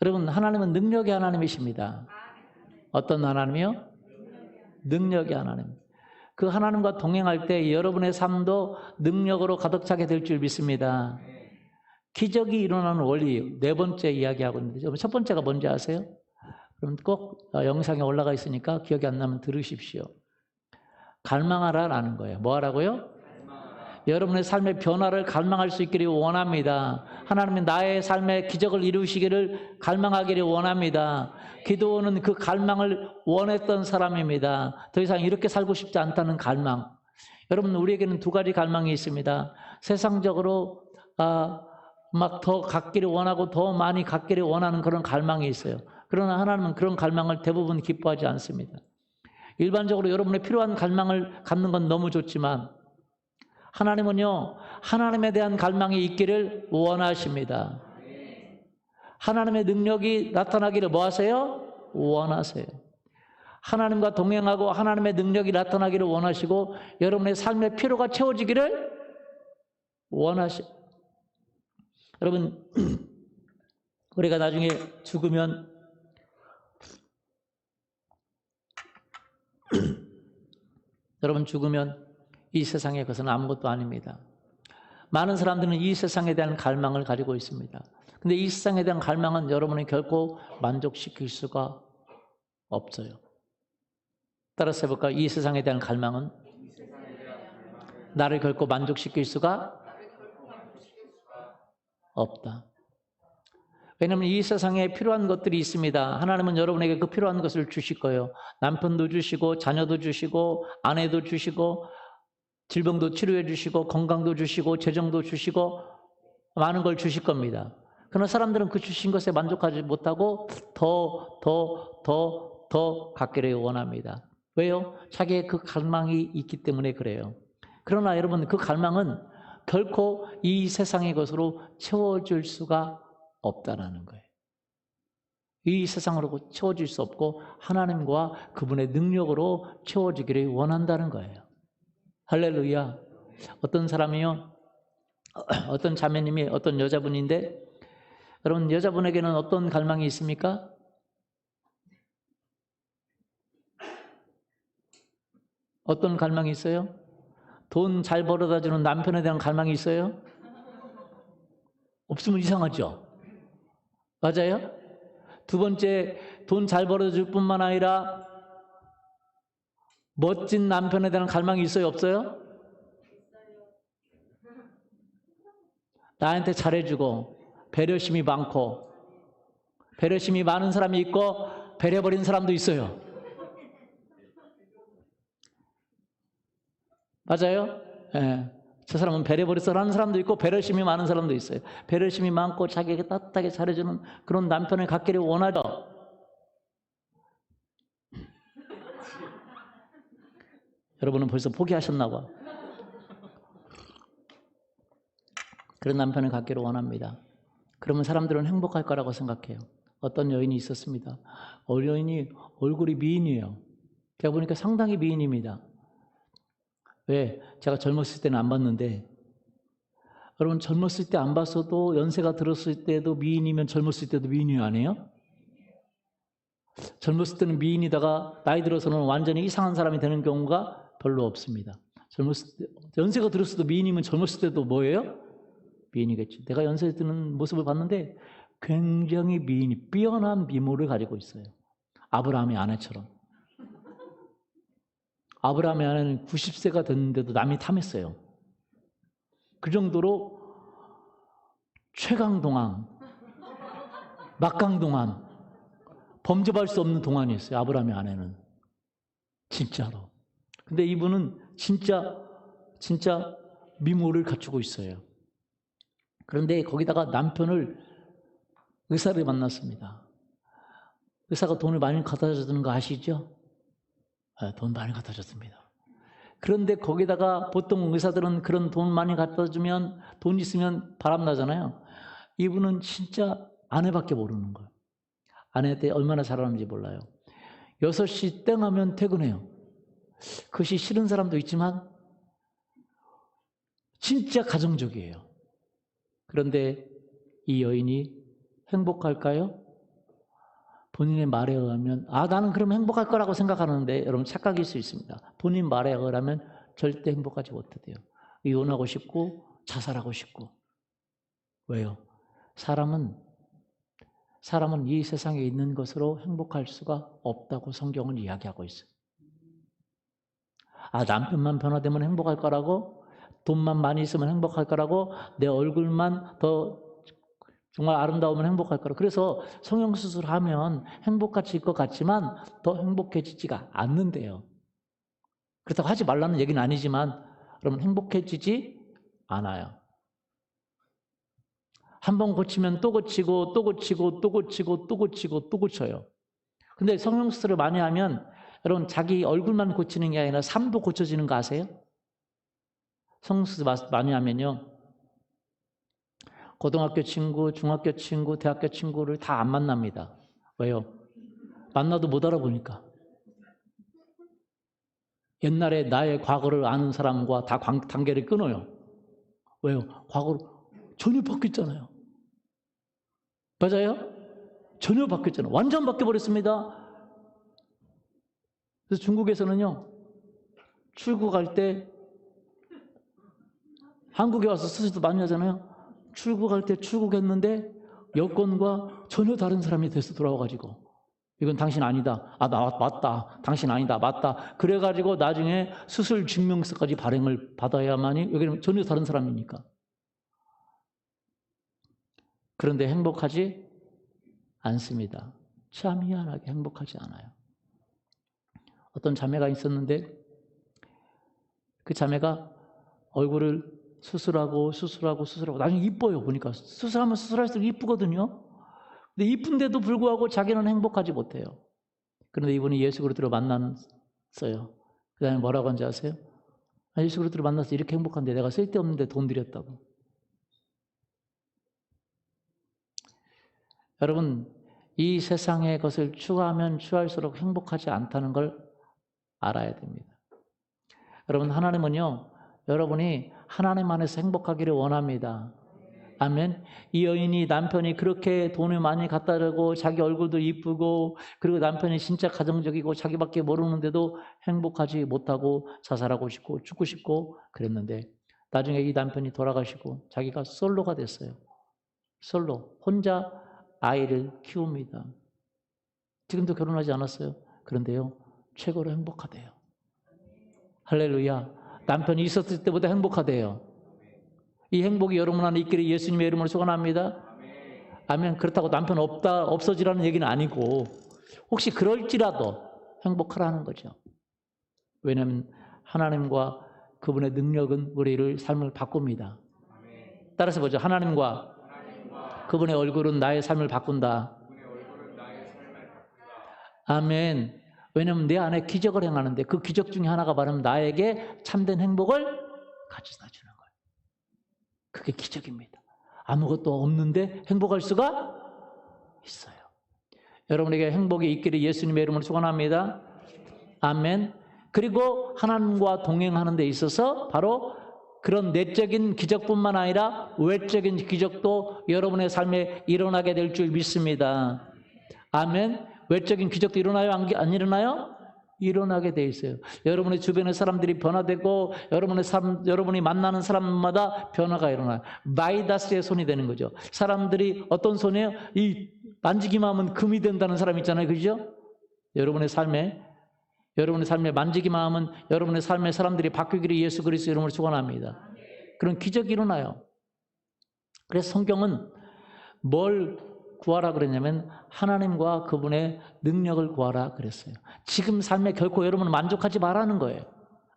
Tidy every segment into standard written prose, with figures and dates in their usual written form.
여러분, 하나님은 능력의 하나님이십니다. 어떤 하나님이요? 능력의 하나님. 그 하나님과 동행할 때 여러분의 삶도 능력으로 가득 차게 될 줄 믿습니다. 기적이 일어나는 원리, 네 번째 이야기하고 있는데, 첫 번째가 뭔지 아세요? 그럼 꼭 영상에 올라가 있으니까 기억이 안 나면 들으십시오. 갈망하라라는 거예요. 뭐 하라고요? 여러분의 삶의 변화를 갈망할 수 있기를 원합니다. 하나님은 나의 삶의 기적을 이루시기를 갈망하기를 원합니다. 기도원은 그 갈망을 원했던 사람입니다. 더 이상 이렇게 살고 싶지 않다는 갈망. 여러분, 우리에게는 두 가지 갈망이 있습니다. 세상적으로 막 더 갖기를 원하고 더 많이 갖기를 원하는 그런 갈망이 있어요. 그러나 하나님은 그런 갈망을 대부분 기뻐하지 않습니다. 일반적으로 여러분의 필요한 갈망을 갖는 건 너무 좋지만 하나님은요, 하나님에 대한 갈망이 있기를 원하십니다. 하나님의 능력이 나타나기를 뭐 하세요? 원하세요. 하나님과 동행하고 하나님의 능력이 나타나기를 원하시고 여러분의 삶의 필요가 채워지기를 원하십니다. 여러분, 우리가 나중에 죽으면 여러분 죽으면 이 세상의 것은 아무것도 아닙니다. 많은 사람들은 이 세상에 대한 갈망을 가지고 있습니다. 근데 이 세상에 대한 갈망은 여러분이 결코 만족시킬 수가 없어요. 따라서 해볼까요? 이 세상에 대한 갈망은 나를 결코 만족시킬 수가 없다. 왜냐하면 이 세상에 필요한 것들이 있습니다. 하나님은 여러분에게 그 필요한 것을 주실 거예요. 남편도 주시고 자녀도 주시고 아내도 주시고 질병도 치료해 주시고 건강도 주시고 재정도 주시고 많은 걸 주실 겁니다. 그러나 사람들은 그 주신 것에 만족하지 못하고 더 갖기를 원합니다. 왜요? 자기의 그 갈망이 있기 때문에 그래요. 그러나 여러분, 그 갈망은 결코 이 세상의 것으로 채워질 수가 없다라는 거예요. 이 세상으로 채워질 수 없고 하나님과 그분의 능력으로 채워지기를 원한다는 거예요. 할렐루야. 어떤 사람이요, 어떤 자매님이 어떤 여자분인데, 여러분 여자분에게는 어떤 갈망이 있습니까? 어떤 갈망이 있어요? 돈 잘 벌어다 주는 남편에 대한 갈망이 있어요? 없으면 이상하죠? 맞아요? 두 번째, 돈 잘 벌어줄 뿐만 아니라 멋진 남편에 대한 갈망이 있어요? 없어요? 나한테 잘해주고 배려심이 많고, 배려심이 많은 사람이 있고 배려버린 사람도 있어요. 맞아요? 예. 저 사람은 배려버렸어 라는 사람도 있고 배려심이 많은 사람도 있어요. 배려심이 많고 자기에게 따뜻하게 잘해주는 그런 남편을 갖기를 원하죠. 여러분은 벌써 포기하셨나 봐. 그런 남편을 갖기를 원합니다. 그러면 사람들은 행복할 거라고 생각해요. 어떤 여인이 있었습니다. 여인이 얼굴이 미인이에요. 제가 보니까 상당히 미인입니다. 왜? 제가 젊었을 때는 안 봤는데, 여러분 젊었을 때 안 봤어도 연세가 들었을 때도 미인이면 젊었을 때도 미인이 아니에요? 젊었을 때는 미인이다가 나이 들어서는 완전히 이상한 사람이 되는 경우가 별로 없습니다. 젊었을 때, 연세가 들었어도 미인이면 젊었을 때도 뭐예요? 미인이겠지. 내가 연세 드는 모습을 봤는데 굉장히 미인이 뛰어난 미모를 가지고 있어요. 아브라함의 아내처럼. 아브라함의 아내는 90세가 됐는데도 남이 탐했어요. 그 정도로 최강동안, 막강동안, 범접할 수 없는 동안이었어요. 아브라함의 아내는. 진짜로. 근데 이분은 진짜 미모를 갖추고 있어요. 그런데 거기다가 남편을 의사를 만났습니다. 의사가 돈을 많이 갖다 주는 거 아시죠? 네, 돈 많이 갖다 줬습니다. 그런데 거기다가 보통 의사들은 그런 돈 많이 갖다 주면 돈 있으면 바람 나잖아요. 이분은 진짜 아내밖에 모르는 거예요. 아내한테 얼마나 잘하는지 몰라요. 6시 땡 하면 퇴근해요. 그것이 싫은 사람도 있지만 진짜 가정적이에요. 그런데 이 여인이 행복할까요? 본인의 말에 의하면 나는 그럼 행복할 거라고 생각하는데 여러분 착각일 수 있습니다. 본인 말에 의하면 절대 행복하지 못해요. 이혼하고 싶고 자살하고 싶고. 왜요? 사람은 이 세상에 있는 것으로 행복할 수가 없다고 성경은 이야기하고 있어요. 남편만 변화되면 행복할 거라고, 돈만 많이 있으면 행복할 거라고, 내 얼굴만 더 정말 아름다우면 행복할 거라고. 그래서 성형수술하면 행복해질 것 같지만 더 행복해지지가 않는데요. 그렇다고 하지 말라는 얘기는 아니지만 여러분 행복해지지 않아요. 한 번 고치면 또 고치고 또 고치고 또 고치고 또 고치고 또 고쳐요. 근데 성형수술을 많이 하면 여러분 자기 얼굴만 고치는 게 아니라 삶도 고쳐지는 거 아세요? 성형수술 많이 하면요. 고등학교 친구, 중학교 친구, 대학교 친구를 다 안 만납니다. 왜요? 만나도 못 알아보니까. 옛날에 나의 과거를 아는 사람과 다 단계를 끊어요. 왜요? 과거로 전혀 바뀌었잖아요. 맞아요? 전혀 바뀌었잖아요. 완전 바뀌어버렸습니다. 그래서 중국에서는요, 출국할 때, 한국에 와서 수술도 많이 하잖아요. 출국할 때 출국했는데 여권과 전혀 다른 사람이 돼서 돌아와가지고 이건 당신 아니다. 나 맞다. 당신 아니다. 맞다. 그래가지고 나중에 수술 증명서까지 발행을 받아야만이 여기는 전혀 다른 사람이니까. 그런데 행복하지 않습니다. 참 희한하게 행복하지 않아요. 어떤 자매가 있었는데 그 자매가 얼굴을 수술하고 나중에 이뻐요. 보니까 수술하면 수술할수록 이쁘거든요. 근데 이쁜데도 불구하고 자기는 행복하지 못해요. 그런데 이분이 예수 그리스도를 만났어요. 그 다음에 뭐라고 한지 아세요? 예수 그리스도를 만나서 이렇게 행복한데 내가 쓸데없는데 돈 들였다고. 여러분, 이 세상의 것을 추구하면 추구할수록 행복하지 않다는 걸 알아야 됩니다. 여러분, 하나님은요, 여러분이 하나님 안에서 행복하기를 원합니다. 아멘. 이 여인이 남편이 그렇게 돈을 많이 갖다 주고 자기 얼굴도 이쁘고 그리고 남편이 진짜 가정적이고 자기밖에 모르는데도 행복하지 못하고 자살하고 싶고 죽고 싶고 그랬는데 나중에 이 남편이 돌아가시고 자기가 솔로가 됐어요. 솔로. 혼자 아이를 키웁니다. 지금도 결혼하지 않았어요. 그런데요, 최고로 행복하대요. 할렐루야. 남편이 있었을 때보다 행복하대요. 이 행복이 여러분 안에 있기를 예수님의 이름으로 소원합니다. 아멘. 그렇다고 남편 없어지라는 얘기는 아니고 혹시 그럴지라도 행복하라는 거죠. 왜냐하면 하나님과 그분의 능력은 우리를 삶을 바꿉니다. 따라서 보죠. 하나님과 그분의 얼굴은 나의 삶을 바꾼다. 아멘. 왜냐하면 내 안에 기적을 행하는데 그 기적 중에 하나가 바로 나에게 참된 행복을 가져다 주는 거예요. 그게 기적입니다. 아무것도 없는데 행복할 수가 있어요. 여러분에게 행복이 있기를 예수님의 이름으로 축원합니다. 아멘. 그리고 하나님과 동행하는 데 있어서 바로 그런 내적인 기적뿐만 아니라 외적인 기적도 여러분의 삶에 일어나게 될 줄 믿습니다. 아멘. 외적인 기적도 일어나요? 안 일어나요? 일어나게 돼 있어요. 여러분의 주변의 사람들이 변화되고 여러분이 만나는 사람마다 변화가 일어나요. 마이다스의 손이 되는 거죠. 사람들이 어떤 손이에요? 이 만지기만 하면 금이 된다는 사람 있잖아요. 그죠? 여러분의 삶에 만지기만 하면 여러분의 삶의 사람들이 바뀌기를 예수 그리스도 이름으로 축원합니다. 그런 기적이 일어나요. 그래서 성경은 뭘 구하라 그랬냐면 하나님과 그분의 능력을 구하라 그랬어요. 지금 삶에 결코 여러분은 만족하지 말라는 거예요.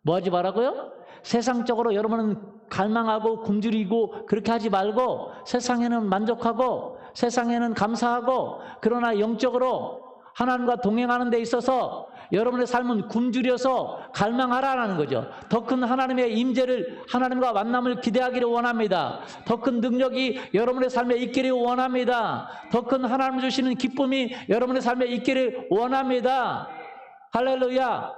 뭐 하지 말라고요? 세상적으로 여러분은 갈망하고 굶주리고 그렇게 하지 말고 세상에는 만족하고 세상에는 감사하고 그러나 영적으로 하나님과 동행하는 데 있어서 여러분의 삶은 굶주려서 갈망하라는 거죠. 더 큰 하나님의 임재를, 하나님과 만남을 기대하기를 원합니다. 더 큰 능력이 여러분의 삶에 있기를 원합니다. 더 큰 하나님 주시는 기쁨이 여러분의 삶에 있기를 원합니다. 할렐루야.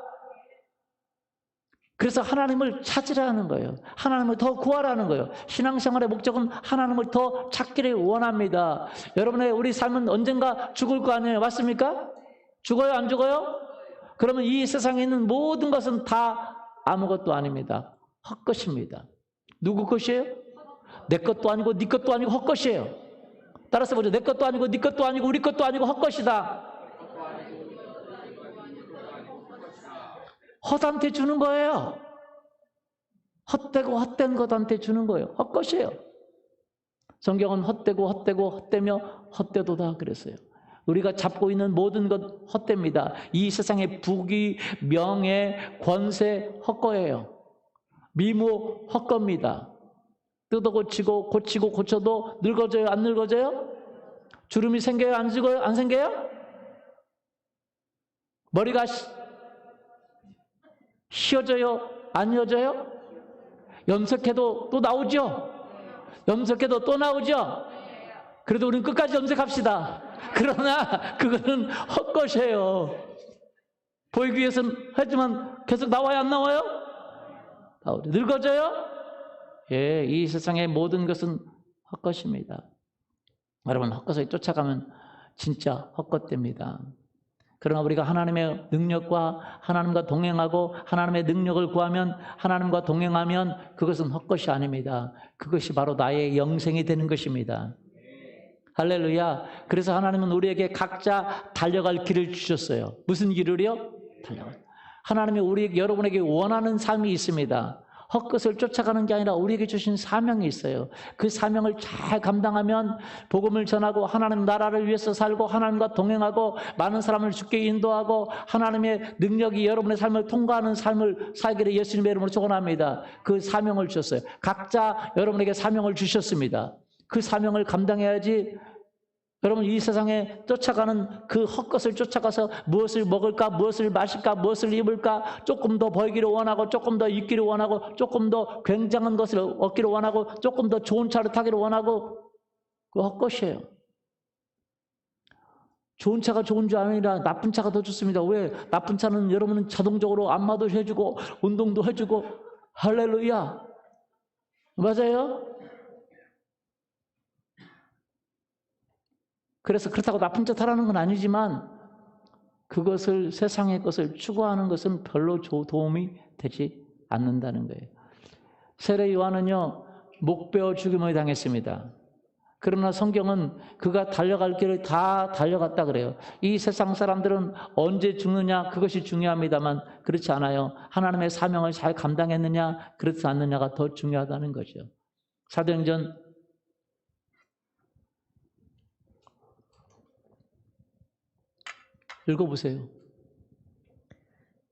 그래서 하나님을 찾으라는 거예요. 하나님을 더 구하라는 거예요. 신앙생활의 목적은 하나님을 더 찾기를 원합니다. 여러분의 우리 삶은 언젠가 죽을 거 아니에요. 맞습니까? 죽어요? 안 죽어요? 그러면 이 세상에 있는 모든 것은 다 아무것도 아닙니다. 헛것입니다. 누구 것이에요? 내 것도 아니고 네 것도 아니고 헛것이에요. 따라서 보죠. 내 것도 아니고 네 것도 아니고 우리 것도 아니고 헛것이다. 헛한테 주는 거예요. 헛되고 헛된 것한테 주는 거예요. 헛것이에요. 성경은 헛되며 헛되도다 그랬어요. 우리가 잡고 있는 모든 것 헛됩니다. 이 세상의 부귀, 명예, 권세 헛거예요. 미모 헛겁니다. 뜯어 고치고 고쳐도 늙어져요? 안 늙어져요? 주름이 생겨요? 안 죽어요? 안 생겨요? 머리가 휘어져요? 안 휘어져요? 염색해도 또 나오죠? 염색해도 또 나오죠? 그래도 우리는 끝까지 염색합시다. 그러나 그거는 헛것이에요. 보이기 위해서는 하지만 계속 나와요? 안 나와요? 나오죠. 늙어져요? 예, 이 세상의 모든 것은 헛것입니다. 여러분, 헛것을 쫓아가면 진짜 헛것됩니다. 그러나 우리가 하나님의 능력과 하나님과 동행하고 하나님의 능력을 구하면 하나님과 동행하면 그것은 헛것이 아닙니다. 그것이 바로 나의 영생이 되는 것입니다. 할렐루야. 그래서 하나님은 우리에게 각자 달려갈 길을 주셨어요. 무슨 길을요? 하나님이 여러분에게 원하는 삶이 있습니다. 헛것을 쫓아가는 게 아니라 우리에게 주신 사명이 있어요. 그 사명을 잘 감당하면 복음을 전하고 하나님 나라를 위해서 살고 하나님과 동행하고 많은 사람을 주께 인도하고 하나님의 능력이 여러분의 삶을 통과하는 삶을 살기를 예수님의 이름으로 축원합니다. 그 사명을 주셨어요. 각자 여러분에게 사명을 주셨습니다. 그 사명을 감당해야지. 여러분, 이 세상에 쫓아가는 그 헛것을 쫓아가서 무엇을 먹을까, 무엇을 마실까, 무엇을 입을까, 조금 더 벌기를 원하고, 조금 더 있기를 원하고, 조금 더 굉장한 것을 얻기를 원하고, 조금 더 좋은 차를 타기를 원하고, 그 헛것이에요. 좋은 차가 좋은 줄 아니라 나쁜 차가 더 좋습니다. 왜? 나쁜 차는 여러분은 자동적으로 안마도 해주고, 운동도 해주고, 할렐루야. 맞아요? 그래서 그렇다고 나쁜 차 타라는 건 아니지만 그것을 세상의 것을 추구하는 것은 별로 도움이 되지 않는다는 거예요. 세례 요한은요 목베어 죽임을 당했습니다. 그러나 성경은 그가 달려갈 길을 다 달려갔다 그래요. 이 세상 사람들은 언제 죽느냐 그것이 중요합니다만 그렇지 않아요. 하나님의 사명을 잘 감당했느냐 그렇지 않느냐가 더 중요하다는 거죠. 사도행전 읽어보세요.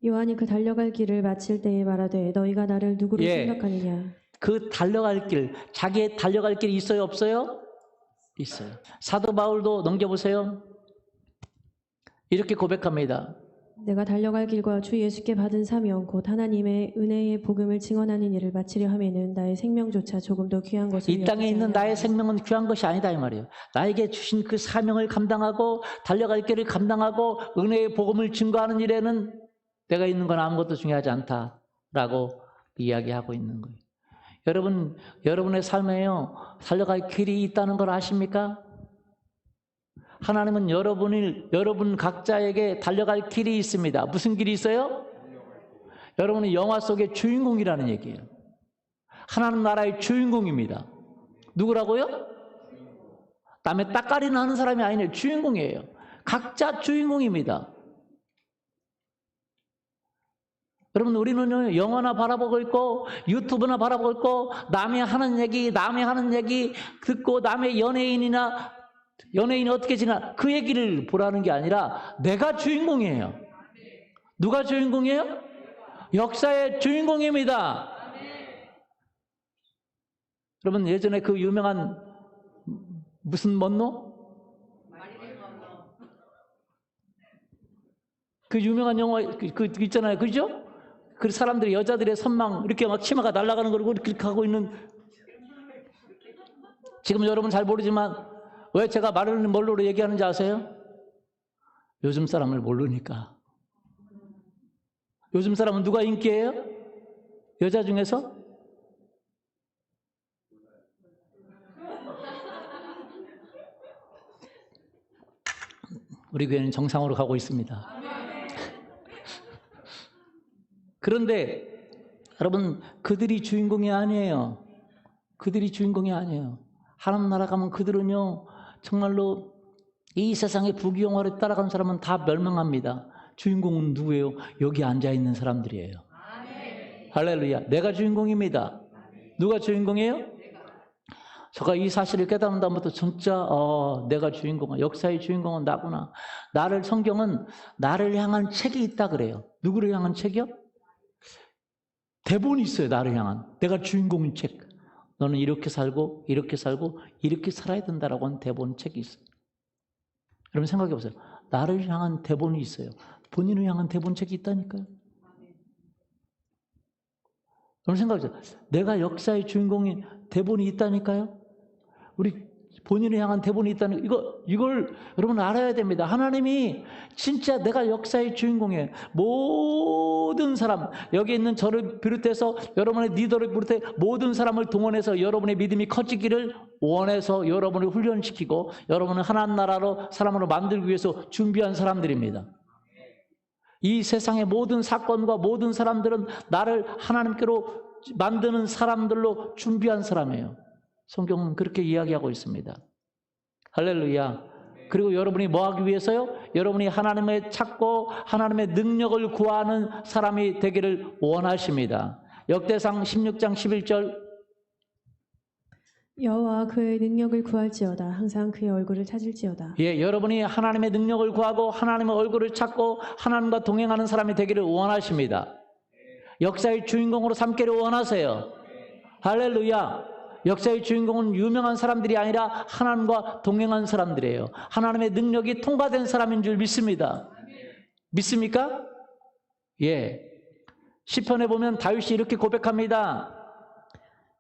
요한이 그 달려갈 길을 마칠 때에 말하되 너희가 나를 누구로 생각하느냐. 그 달려갈 길, 자기의 달려갈 길이 있어요 없어요? 있어요. 사도 바울도 넘겨보세요. 이렇게 고백합니다. 내가 달려갈 길과 주 예수께 받은 사명 곧 하나님의 은혜의 복음을 증언하는 일을 마치려 하면은 나의 생명조차 조금 더 귀한 것을 이 땅에 있는 나의 생명은 귀한 것이 아니다 이 말이에요. 나에게 주신 그 사명을 감당하고 달려갈 길을 감당하고 은혜의 복음을 증거하는 일에는 내가 있는 건 아무것도 중요하지 않다라고 이야기하고 있는 거예요. 여러분의 삶에요 달려갈 길이 있다는 걸 아십니까? 하나님은 여러분 각자에게 달려갈 길이 있습니다. 무슨 길이 있어요? 여러분은 영화 속의 주인공이라는 얘기예요. 하나님 나라의 주인공입니다. 누구라고요? 남의 따까리는 하는 사람이 아니에요. 주인공이에요. 각자 주인공입니다. 여러분 우리는 영화나 바라보고 있고 유튜브나 바라보고 있고 남이 하는 얘기 듣고 남의 연예인이 어떻게 지나 그 얘기를 보라는 게 아니라 내가 주인공이에요. 누가 주인공이에요? 역사의 주인공입니다. 여러분 예전에 그 유명한 무슨 먼노? 그 유명한 영화 그 있잖아요. 그죠? 그 사람들이 여자들의 선망 이렇게 막 치마가 날아가는 걸 이렇게 하고 있는 지금 여러분 잘 모르지만 왜 제가 말을 뭘로 얘기하는지 아세요? 요즘 사람을 모르니까. 요즘 사람은 누가 인기예요? 여자 중에서? 우리 교회는 정상으로 가고 있습니다. 그런데 여러분, 그들이 주인공이 아니에요. 그들이 주인공이 아니에요. 하나님 나라 가면 그들은요, 정말로 이 세상의 부귀영화를 따라간 사람은 다 멸망합니다. 주인공은 누구예요? 여기 앉아있는 사람들이에요. 할렐루야. 내가 주인공입니다. 누가 주인공이에요? 제가 이 사실을 깨달은 다음부터 진짜 내가 주인공이야. 역사의 주인공은 나구나. 성경은 나를 향한 책이 있다 그래요. 누구를 향한 책이요? 대본이 있어요. 나를 향한. 내가 주인공인 책. 너는 이렇게 살고 이렇게 살고 이렇게 살아야 된다라고 하는 대본 책이 있어요. 여러분 생각해 보세요. 나를 향한 대본이 있어요. 본인을 향한 대본 책이 있다니까요. 여러분 생각해 보세요. 내가 역사의 주인공인 대본이 있다니까요. 우리 본인을 향한 대본이 있다는 이걸 여러분 알아야 됩니다. 하나님이 진짜 내가 역사의 주인공이에요. 모든 사람, 여기 있는 저를 비롯해서 여러분의 리더를 비롯해 모든 사람을 동원해서 여러분의 믿음이 커지기를 원해서 여러분을 훈련시키고 여러분을 하나님 나라로 사람으로 만들기 위해서 준비한 사람들입니다. 이 세상의 모든 사건과 모든 사람들은 나를 하나님께로 만드는 사람들로 준비한 사람이에요. 성경은 그렇게 이야기하고 있습니다. 할렐루야. 그리고 여러분이 뭐 하기 위해서요? 여러분이 하나님을 찾고 하나님의 능력을 구하는 사람이 되기를 원하십니다. 역대상 16장 11절 여호와 그의 능력을 구할지어다. 항상 그의 얼굴을 찾을지어다. 예, 여러분이 하나님의 능력을 구하고 하나님의 얼굴을 찾고 하나님과 동행하는 사람이 되기를 원하십니다. 역사의 주인공으로 삼기를 원하세요. 할렐루야. 역사의 주인공은 유명한 사람들이 아니라 하나님과 동행한 사람들이에요. 하나님의 능력이 통과된 사람인 줄 믿습니다. 믿습니까? 예. 시편에 보면 다윗이 이렇게 고백합니다.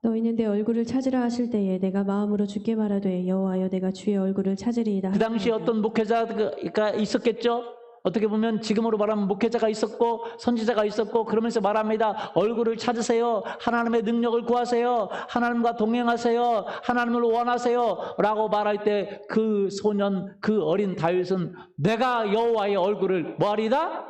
너희는 내 얼굴을 찾으라 하실 때에 내가 마음으로 주께 말하되 여호와여 내가 주의 얼굴을 찾으리이다. 그 당시에 어떤 목회자가 있었겠죠? 어떻게 보면 지금으로 말하면 목회자가 있었고 선지자가 있었고 그러면서 말합니다. 얼굴을 찾으세요. 하나님의 능력을 구하세요. 하나님과 동행하세요. 하나님을 원하세요. 라고 말할 때 그 소년, 그 어린 다윗은 내가 여호와의 얼굴을 뭐하리다?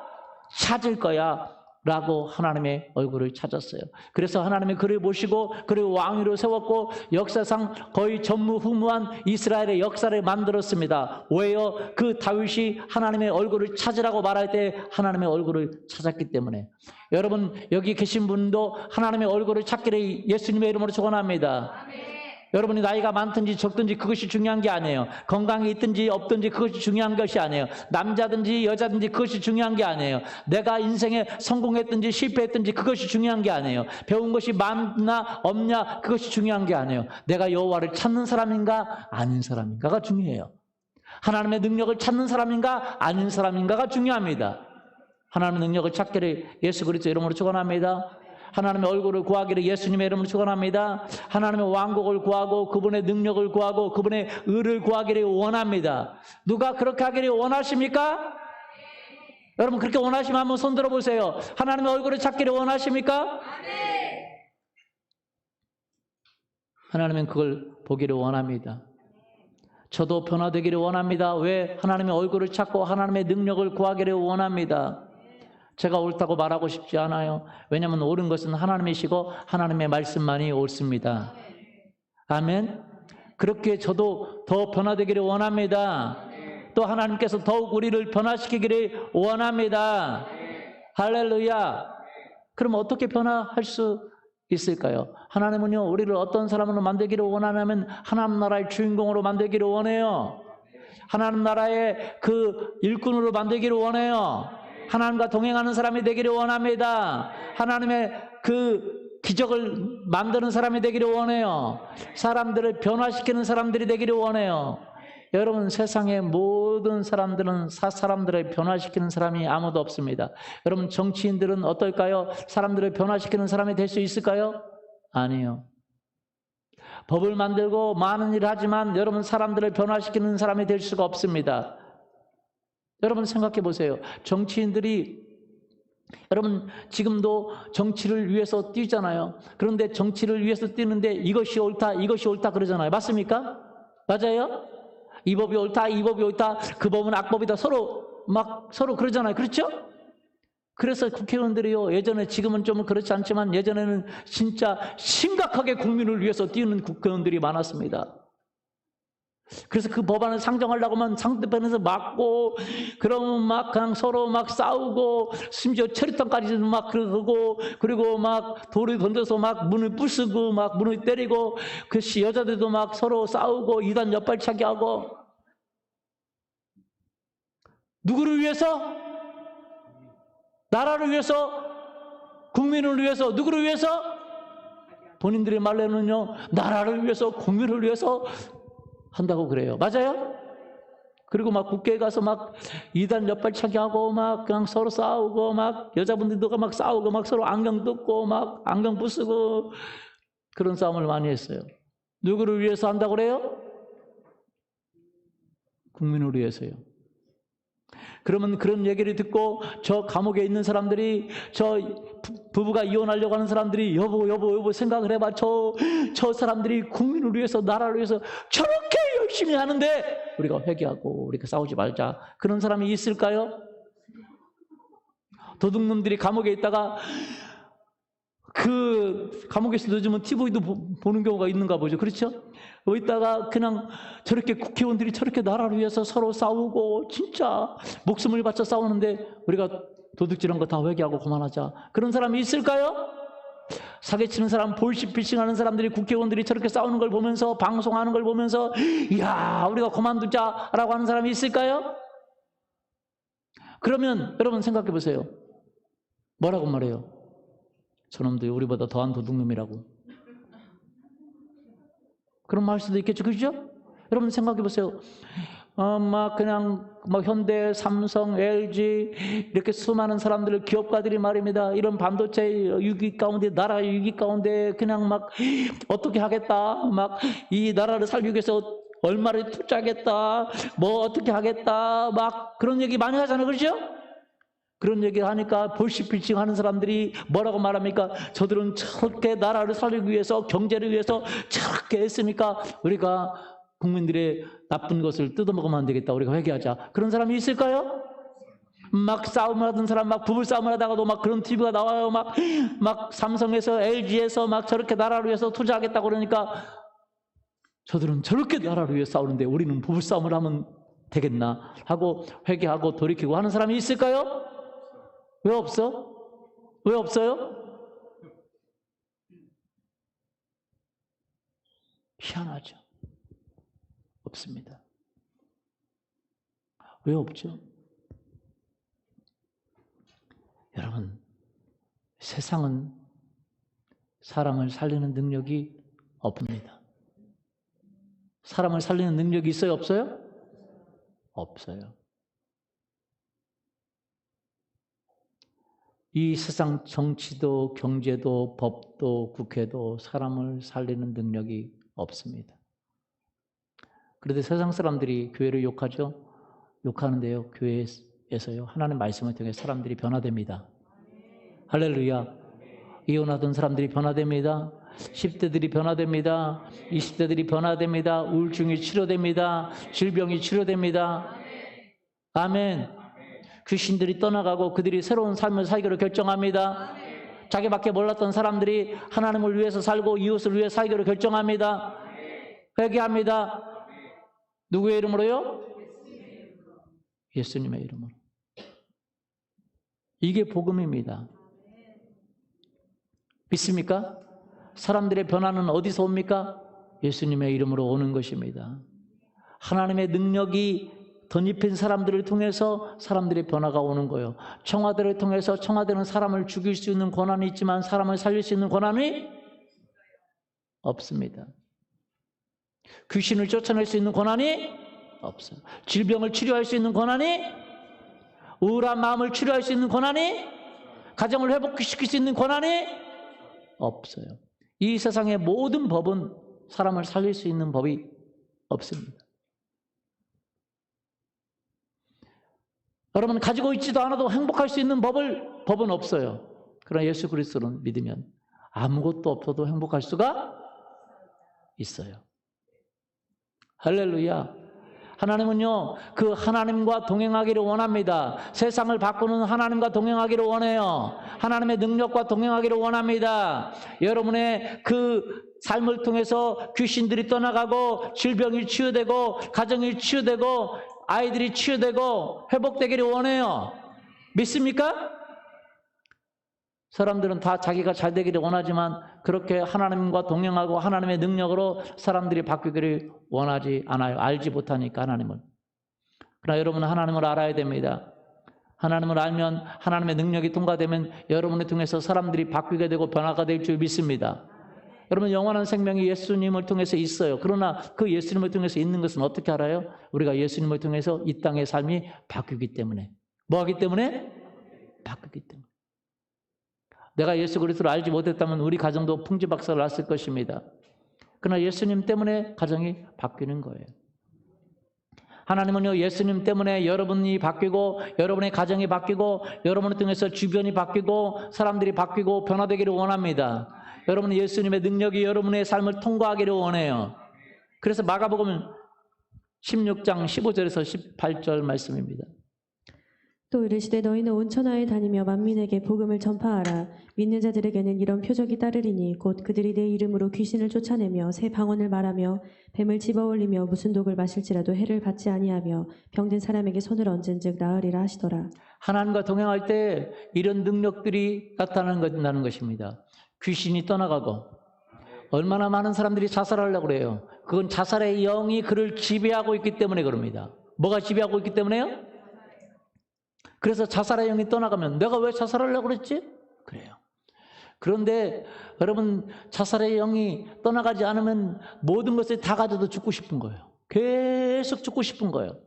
찾을 거야. 라고 하나님의 얼굴을 찾았어요. 그래서 하나님이 그를 모시고 그를 왕위로 세웠고 역사상 거의 전무후무한 이스라엘의 역사를 만들었습니다. 왜요? 그 다윗이 하나님의 얼굴을 찾으라고 말할 때 하나님의 얼굴을 찾았기 때문에. 여러분 여기 계신 분도 하나님의 얼굴을 찾기를 예수님의 이름으로 축원합니다. 여러분이 나이가 많든지 적든지 그것이 중요한 게 아니에요. 건강이 있든지 없든지 그것이 중요한 것이 아니에요. 남자든지 여자든지 그것이 중요한 게 아니에요. 내가 인생에 성공했든지 실패했든지 그것이 중요한 게 아니에요. 배운 것이 많나 없냐 그것이 중요한 게 아니에요. 내가 여호와를 찾는 사람인가 아닌 사람인가가 중요해요. 하나님의 능력을 찾는 사람인가 아닌 사람인가가 중요합니다. 하나님의 능력을 찾기를 예수 그리스도 이름으로 축원합니다. 하나님의 얼굴을 구하기를 예수님의 이름으로 축원합니다. 하나님의 왕국을 구하고 그분의 능력을 구하고 그분의 의를 구하기를 원합니다. 누가 그렇게 하기를 원하십니까? 여러분 그렇게 원하시면 한번 손 들어보세요. 하나님의 얼굴을 찾기를 원하십니까? 하나님은 그걸 보기를 원합니다. 저도 변화되기를 원합니다. 왜? 하나님의 얼굴을 찾고 하나님의 능력을 구하기를 원합니다. 제가 옳다고 말하고 싶지 않아요. 왜냐하면 옳은 것은 하나님이시고 하나님의 말씀만이 옳습니다. 아멘. 그렇게 저도 더 변화되기를 원합니다. 또 하나님께서 더욱 우리를 변화시키기를 원합니다. 할렐루야. 그럼 어떻게 변화할 수 있을까요? 하나님은요 우리를 어떤 사람으로 만들기를 원하냐면 하나님 나라의 주인공으로 만들기를 원해요. 하나님 나라의 그 일꾼으로 만들기를 원해요. 하나님과 동행하는 사람이 되기를 원합니다. 하나님의 그 기적을 만드는 사람이 되기를 원해요. 사람들을 변화시키는 사람들이 되기를 원해요. 여러분 세상의 모든 사람들은 사람들을 변화시키는 사람이 아무도 없습니다. 여러분 정치인들은 어떨까요? 사람들을 변화시키는 사람이 될 수 있을까요? 아니요. 법을 만들고 많은 일을 하지만 여러분 사람들을 변화시키는 사람이 될 수가 없습니다. 여러분 생각해 보세요. 정치인들이 여러분 지금도 정치를 위해서 뛰잖아요. 그런데 정치를 위해서 뛰는데 이것이 옳다, 이것이 옳다 그러잖아요. 맞습니까? 맞아요? 이 법이 옳다, 이 법이 옳다, 그 법은 악법이다. 서로 그러잖아요. 그렇죠? 그래서 국회의원들이요, 예전에, 지금은 좀 그렇지 않지만 예전에는 진짜 심각하게 국민을 위해서 뛰는 국회의원들이 많았습니다. 그래서 그 법안을 상정하려고 하면 상대편에서 막고, 그러면 막 그냥 서로 막 싸우고, 심지어 체류탄까지도 막 그러고, 그리고 막 돌을 던져서 막 문을 부수고, 막 문을 때리고, 그 여자들도 막 서로 싸우고, 이단 옆발차기 하고. 누구를 위해서? 나라를 위해서? 국민을 위해서? 누구를 위해서? 본인들의 말로는요, 나라를 위해서, 국민을 위해서 한다고 그래요. 맞아요? 그리고 막 국회에 가서 막 이단 옆발차기 하고 막 그냥 서로 싸우고, 막 여자분들도 막 싸우고, 막 서로 안경 뜯고 막 안경 부수고, 그런 싸움을 많이 했어요. 누구를 위해서 한다고 그래요? 국민을 위해서요. 그러면 그런 얘기를 듣고 저 감옥에 있는 사람들이, 저 부부가 이혼하려고 하는 사람들이 여보 생각을 해봐. 저 사람들이 국민을 위해서, 나라를 위해서 저렇게 열심히 하는데 우리가 회개하고 우리가 싸우지 말자. 그런 사람이 있을까요? 도둑놈들이 감옥에 있다가 그 감옥에서 요즘은 TV도 보는 경우가 있는가 보죠. 그렇죠? 있다가 그냥 저렇게 국회의원들이 저렇게 나라를 위해서 서로 싸우고 진짜 목숨을 바쳐 싸우는데 우리가 도둑질한 거 다 회개하고 그만하자. 그런 사람이 있을까요? 사기치는 사람, 볼시피싱하는 사람들이, 국회의원들이 저렇게 싸우는 걸 보면서, 방송하는 걸 보면서 이야 우리가 그만두자라고 하는 사람이 있을까요? 그러면 여러분 생각해 보세요. 뭐라고 말해요? 저놈들이 우리보다 더한 도둑놈이라고. 그런 말 할 수도 있겠죠. 그죠? 여러분 생각해 보세요. 막 그냥 막 현대, 삼성, LG 이렇게 수많은 사람들, 기업가들이 말입니다. 이런 반도체 위기 가운데, 나라 위기 가운데 그냥 막 어떻게 하겠다, 막 이 나라를 살리기 위해서 얼마를 투자하겠다, 뭐 어떻게 하겠다, 막 그런 얘기 많이 하잖아요. 그렇죠? 그런 얘기 하니까 볼시피싱 하는 사람들이 뭐라고 말합니까? 저들은 저렇게 나라를 살리기 위해서, 경제를 위해서 저렇게 했으니까 우리가 국민들의 나쁜 것을 뜯어먹으면 안 되겠다. 우리가 회개하자. 그런 사람이 있을까요? 막 싸움을 하던 사람, 막 부부싸움을 하다가도 막 그런 TV가 나와요. 막 삼성에서, LG에서 막 저렇게 나라를 위해서 투자하겠다고 그러니까 저들은 저렇게 나라를 위해 싸우는데 우리는 부부싸움을 하면 되겠나 하고 회개하고 돌이키고 하는 사람이 있을까요? 왜 없어? 왜 없어요? 희한하죠. 없습니다. 왜 없죠? 여러분, 세상은 사람을 살리는 능력이 없습니다. 사람을 살리는 능력이 있어요? 없어요? 없어요. 이 세상 정치도, 경제도, 법도, 국회도 사람을 살리는 능력이 없습니다. 그런데 세상 사람들이 교회를 욕하죠? 욕하는데요, 교회에서요, 하나님의 말씀을 통해 사람들이 변화됩니다. 할렐루야. 이혼하던 사람들이 변화됩니다. 10대들이 변화됩니다. 20대들이 변화됩니다. 우울증이 치료됩니다. 질병이 치료됩니다. 아멘. 귀신들이 떠나가고 그들이 새로운 삶을 살기로 결정합니다. 자기밖에 몰랐던 사람들이 하나님을 위해서 살고 이웃을 위해 살기로 결정합니다. 회개합니다. 누구의 이름으로요? 예수님의 이름으로. 이게 복음입니다. 믿습니까? 사람들의 변화는 어디서 옵니까? 예수님의 이름으로 오는 것입니다. 하나님의 능력이 덧입힌 사람들을 통해서 사람들의 변화가 오는 거예요. 청와대를 통해서, 청와대는 사람을 죽일 수 있는 권한이 있지만 사람을 살릴 수 있는 권한이 없습니다. 귀신을 쫓아낼 수 있는 권한이 없어요. 질병을 치료할 수 있는 권한이, 우울한 마음을 치료할 수 있는 권한이, 가정을 회복시킬 수 있는 권한이 없어요. 이 세상의 모든 법은 사람을 살릴 수 있는 법이 없습니다. 여러분, 가지고 있지도 않아도 행복할 수 있는 법을 법은 없어요. 그러나 예수 그리스도를 믿으면 아무것도 없어도 행복할 수가 있어요. 할렐루야. 하나님은요, 그 하나님과 동행하기를 원합니다. 세상을 바꾸는 하나님과 동행하기를 원해요. 하나님의 능력과 동행하기를 원합니다. 여러분의 그 삶을 통해서 귀신들이 떠나가고 질병이 치유되고 가정이 치유되고 아이들이 치유되고 회복되기를 원해요. 믿습니까? 사람들은 다 자기가 잘 되기를 원하지만 그렇게 하나님과 동행하고 하나님의 능력으로 사람들이 바뀌기를 원하지 않아요. 알지 못하니까 하나님을. 그러나 여러분은 하나님을 알아야 됩니다. 하나님을 알면 하나님의 능력이 통과되면 여러분을 통해서 사람들이 바뀌게 되고 변화가 될 줄 믿습니다. 여러분 영원한 생명이 예수님을 통해서 있어요. 그러나 그 예수님을 통해서 있는 것은 어떻게 알아요? 우리가 예수님을 통해서 이 땅의 삶이 바뀌기 때문에. 뭐 하기 때문에? 바뀌기 때문에. 내가 예수 그리스도를 알지 못했다면 우리 가정도 풍지박산을 났을 것입니다. 그러나 예수님 때문에 가정이 바뀌는 거예요. 하나님은요, 예수님 때문에 여러분이 바뀌고 여러분의 가정이 바뀌고 여러분을 통해서 주변이 바뀌고 사람들이 바뀌고 변화되기를 원합니다. 여러분은 예수님의 능력이 여러분의 삶을 통과하기를 원해요. 그래서 마가복음 16장 15절에서 18절 말씀입니다. 또 이르시되 너희는 온 천하에 다니며 만민에게 복음을 전파하라. 믿는 자들에게는 이런 표적이 따르리니 곧 그들이 내 이름으로 귀신을 쫓아내며 새 방언을 말하며 뱀을 집어올리며 무슨 독을 마실지라도 해를 받지 아니하며 병든 사람에게 손을 얹은즉 나으리라 하시더라. 하나님과 동행할 때 이런 능력들이 나타나는 것입니다. 귀신이 떠나가고 얼마나 많은 사람들이 자살하려고 그래요. 그건 자살의 영이 그를 지배하고 있기 때문에 그럽니다. 뭐가 지배하고 있기 때문에요? 그래서 자살의 영이 떠나가면 내가 왜 자살하려고 그랬지? 그래요. 그런데 여러분 자살의 영이 떠나가지 않으면 모든 것을 다 가져도 죽고 싶은 거예요. 계속 죽고 싶은 거예요.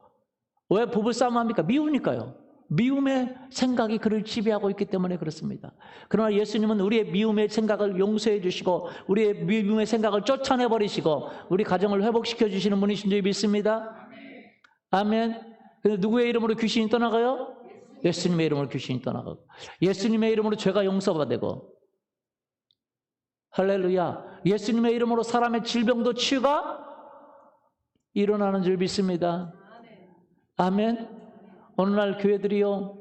왜 부부싸움 합니까? 미우니까요. 미움의 생각이 그를 지배하고 있기 때문에 그렇습니다. 그러나 예수님은 우리의 미움의 생각을 용서해 주시고 우리의 미움의 생각을 쫓아내버리시고 우리 가정을 회복시켜 주시는 분이신 줄 믿습니다. 아멘. 근데 누구의 이름으로 귀신이 떠나가요? 예수님의 이름으로 귀신이 떠나가고 예수님의 이름으로 죄가 용서받고 할렐루야. 예수님의 이름으로 사람의 질병도 치유가 일어나는 줄 믿습니다. 아멘. 오늘날 교회들이요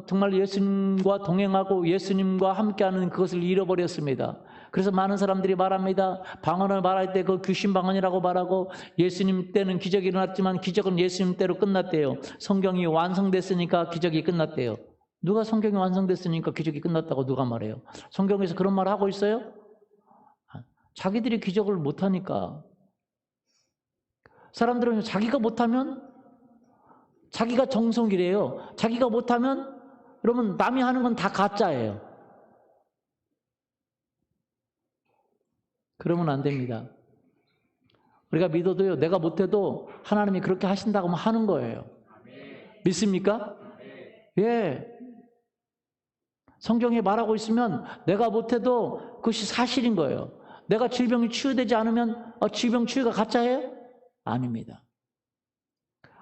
정말 예수님과 동행하고 예수님과 함께하는 그것을 잃어버렸습니다. 그래서 많은 사람들이 말합니다. 방언을 말할 때 그 귀신 방언이라고 말하고 예수님 때는 기적이 일어났지만 기적은 예수님 때로 끝났대요. 성경이 완성됐으니까 기적이 끝났대요. 누가 성경이 완성됐으니까 기적이 끝났다고 누가 말해요? 성경에서 그런 말 하고 있어요? 자기들이 기적을 못하니까. 사람들은 자기가 못하면 자기가 정성이래요. 자기가 못하면 여러분 남이 하는 건 다 가짜예요. 그러면 안 됩니다. 우리가 믿어도요, 내가 못해도 하나님이 그렇게 하신다고 하면 하는 거예요. 믿습니까? 예. 성경에 말하고 있으면 내가 못해도 그것이 사실인 거예요. 내가 질병이 치유되지 않으면 질병 치유가 가짜예요? 아닙니다.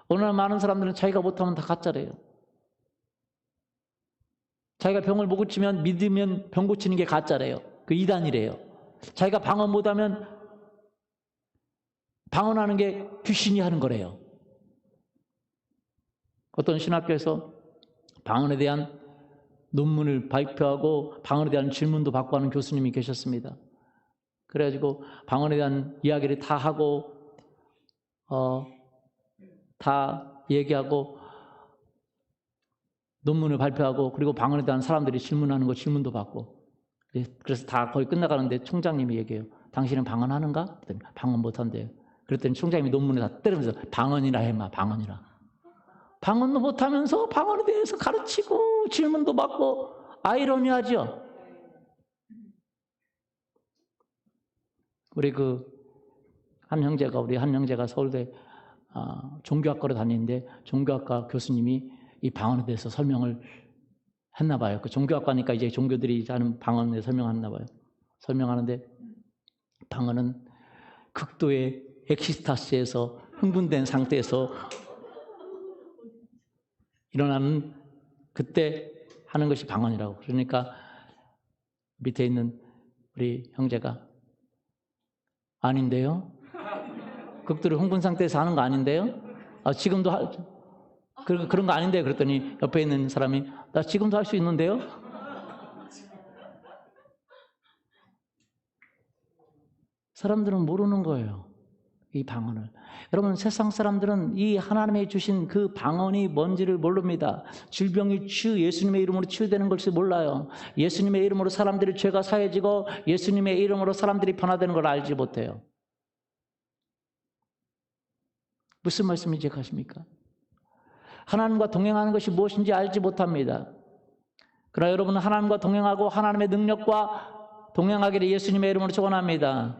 오늘 많은 사람들은 자기가 못하면 다 가짜래요. 자기가 병을 못 고치면 믿으면 병 고치는 게 가짜래요. 그 이단이래요. 자기가 방언 못하면 방언하는 게 귀신이 하는 거래요. 어떤 신학교에서 방언에 대한 논문을 발표하고 방언에 대한 질문도 받고 하는 교수님이 계셨습니다. 그래가지고 방언에 대한 이야기를 다 하고 다 얘기하고 논문을 발표하고 그리고 방언에 대한 사람들이 질문하는 거 질문도 받고 그래서 다 거의 끝나가는데 총장님이 얘기해요. 당신은 방언하는가? 그랬더니 방언 못한대요. 그랬더니 총장님이 논문에 다 때리면서 방언이라 해마 방언이라. 방언도 못하면서 방언에 대해서 가르치고 질문도 받고 아이러니하죠. 우리 우리 한 형제가 서울대 종교학과로 다니는데 종교학과 교수님이 이 방언에 대해서 설명을 했나 봐요. 그 종교학과니까 이제 종교들이 하는 방언에 설명했나 봐요. 설명하는데 방언은 극도의 엑시스타스에서 흥분된 상태에서 일어나는 그때 하는 것이 방언이라고. 그러니까 밑에 있는 우리 형제가 아닌데요? 극도로 흥분 상태에서 하는 거 아닌데요? 지금도 그런 거 아닌데요? 그랬더니 옆에 있는 사람이 나 지금도 할 수 있는데요? 사람들은 모르는 거예요. 이 방언을. 여러분, 세상 사람들은 이 하나님의 주신 그 방언이 뭔지를 모릅니다. 질병이 예수님의 이름으로 치유되는 것을 몰라요. 예수님의 이름으로 사람들의 죄가 사해지고 예수님의 이름으로 사람들이 변화되는 걸 알지 못해요. 무슨 말씀인지 아십니까? 하나님과 동행하는 것이 무엇인지 알지 못합니다. 그러나 여러분은 하나님과 동행하고 하나님의 능력과 동행하기를 예수님의 이름으로 축원합니다.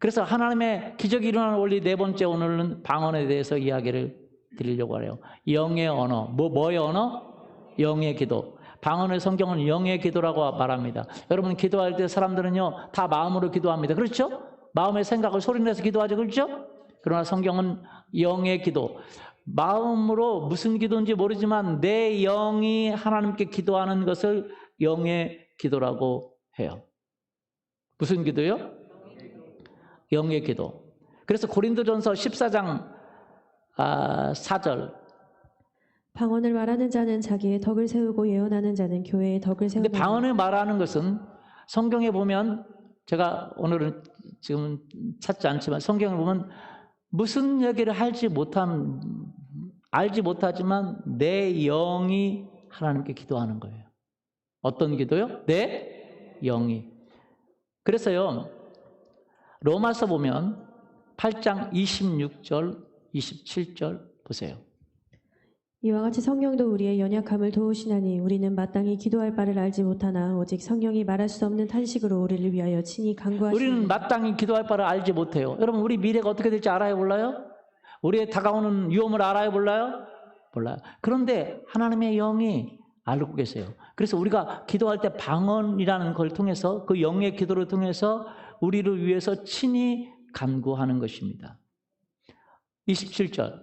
그래서 하나님의 기적이 일어나는 원리 네 번째, 오늘은 방언에 대해서 이야기를 드리려고 해요. 영의 언어. 뭐의 언어? 영의 기도. 방언의 성경은 영의 기도라고 말합니다. 여러분, 기도할 때 사람들은요 다 마음으로 기도합니다. 그렇죠? 마음의 생각을 소리내서 기도하죠. 그렇죠? 그러나 성경은 영의 기도. 마음으로 무슨 기도인지 모르지만 내 영이 하나님께 기도하는 것을 영의 기도라고 해요. 무슨 기도요? 영의 기도. 그래서 고린도전서 14장 4절. 방언을 말하는 자는 자기의 덕을 세우고 예언하는 자는 교회의 덕을 세우고. 근데 방언을 말하는 것은 성경에 보면, 제가 오늘은 지금 찾지 않지만 성경에 보면 무슨 얘기를 알지 못하지만 내 영이 하나님께 기도하는 거예요. 어떤 기도요? 내 영이. 그래서요, 로마서 보면 8장 26절, 27절 보세요. 이와 같이 성령도 우리의 연약함을 도우시나니 우리는 마땅히 기도할 바를 알지 못하나 오직 성령이 말할 수 없는 탄식으로 우리를 위하여 친히 간구하시니. 우리는 마땅히 기도할 바를 알지 못해요. 여러분, 우리 미래가 어떻게 될지 알아요? 몰라요? 우리의 다가오는 위험을 알아요? 몰라요? 몰라요. 그런데 하나님의 영이 알고 계세요. 그래서 우리가 기도할 때 방언이라는 걸 통해서, 그 영의 기도를 통해서 우리를 위해서 친히 간구하는 것입니다. 27절.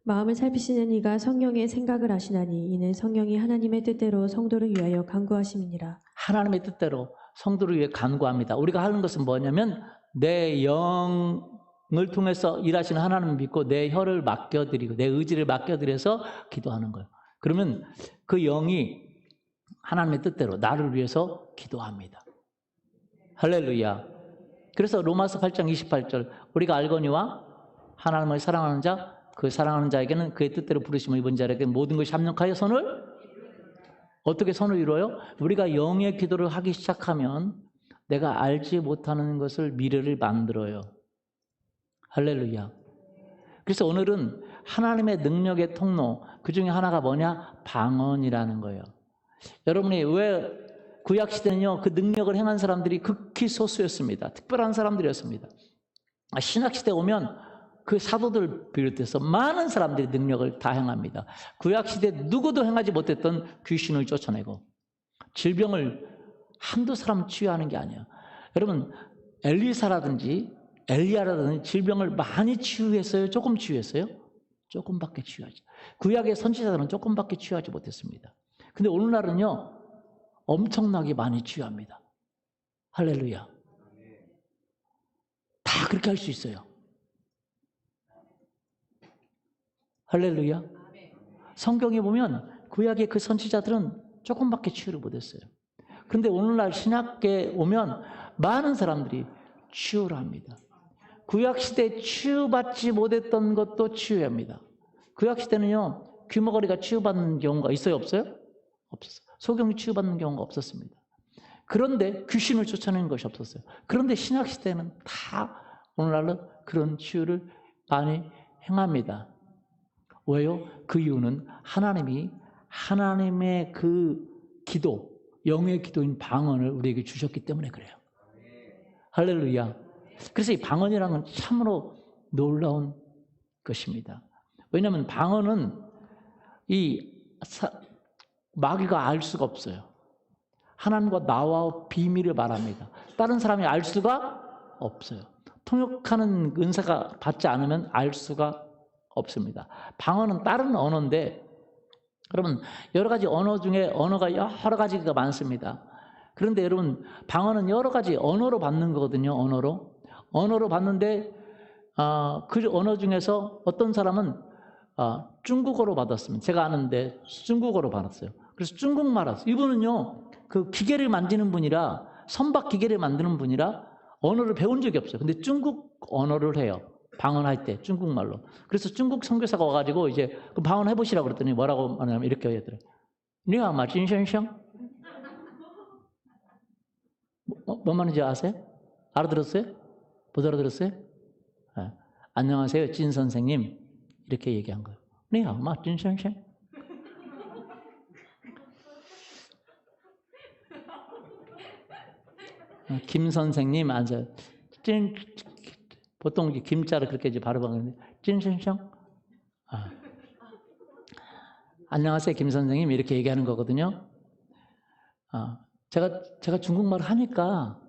마음을 살피시는 이가 성령의 생각을 아시나니 이는 성령이 하나님의 뜻대로 성도를 위하여 간구하심이니라. 하나님의 뜻대로 성도를 위해 간구합니다. 우리가 하는 것은 뭐냐면 내 영을 통해서 일하시는 하나님을 믿고 내 혀를 맡겨드리고 내 의지를 맡겨드려서 기도하는 거예요. 그러면 그 영이 하나님의 뜻대로 나를 위해서 기도합니다. 할렐루야. 그래서 로마서 8장 28절, 우리가 알거니와 하나님을 사랑하는 자, 그 사랑하는 자에게는 그의 뜻대로 부르심을 입은 자에게 모든 것이 합력하여 선을, 어떻게 선을 이루어요? 우리가 영의 기도를 하기 시작하면 내가 알지 못하는 것을, 미래를 만들어요. 할렐루야. 그래서 오늘은 하나님의 능력의 통로, 그 중에 하나가 뭐냐? 방언이라는 거예요. 여러분이 왜 구약시대는요, 그 능력을 행한 사람들이 극히 소수였습니다. 특별한 사람들이었습니다. 신약시대 오면 그 사도들 비롯해서 많은 사람들이 능력을 다 행합니다. 구약시대 누구도 행하지 못했던 귀신을 쫓아내고 질병을 한두 사람 치유하는 게 아니에요. 여러분, 엘리사라든지 엘리야라든지 질병을 많이 치유했어요? 조금 치유했어요? 조금밖에 치유하지. 구약의 선지자들은 조금밖에 치유하지 못했습니다. 근데 오늘날은요, 엄청나게 많이 치유합니다. 할렐루야. 다 그렇게 할 수 있어요. 할렐루야. 성경에 보면 구약의 그 선지자들은 조금밖에 치유를 못했어요. 그런데 오늘날 신약에 오면 많은 사람들이 치유를 합니다. 구약시대에 치유받지 못했던 것도 치유합니다. 구약시대는요, 귀머거리가 치유받는 경우가 있어요? 없어요? 없었어요. 소경이 치유받는 경우가 없었습니다. 그런데 귀신을 쫓아내는 것이 없었어요. 그런데 신약시대는 다 오늘날은 그런 치유를 많이 행합니다. 왜요? 그 이유는 하나님의 그 기도, 영의 기도인 방언을 우리에게 주셨기 때문에 그래요. 할렐루야. 그래서 이 방언이라는 건 참으로 놀라운 것입니다. 왜냐하면 방언은 마귀가 알 수가 없어요. 하나님과 나와 비밀을 말합니다. 다른 사람이 알 수가 없어요. 통역하는 은사가 받지 않으면 알 수가 없습니다. 방언은 다른 언어인데 여러분 여러 가지 언어 중에 언어가 여러 가지가 많습니다. 그런데 여러분 방언은 여러 가지 언어로 받는 거거든요. 언어로 받는데 그 언어 중에서 어떤 사람은 중국어로 받았습니다. 제가 아는데 중국어로 받았어요. 그래서 중국말 알았어요. 이분은요 그 기계를 만지는 분이라 선박 기계를 만드는 분이라 언어를 배운 적이 없어요. 근데 중국 언어를 해요. 방언할 때 중국말로. 그래서 중국 선교사가 와가지고 이제 그 방언 해보시라고 그랬더니 뭐라고 하냐면 이렇게 하더래요. 니하마 진선생? 뭔 말인지 아세요? 알아들었어요? 못 알아들었어요? 네. 안녕하세요 진 선생님 이렇게 얘기한 거예요. 니하마 진선생? 김 선생님 앉아요. 찐 보통 김자를 그렇게 이제 발음하는데 찐선생? 안녕하세요 김 선생님 이렇게 얘기하는 거거든요. 제가 중국말 하니까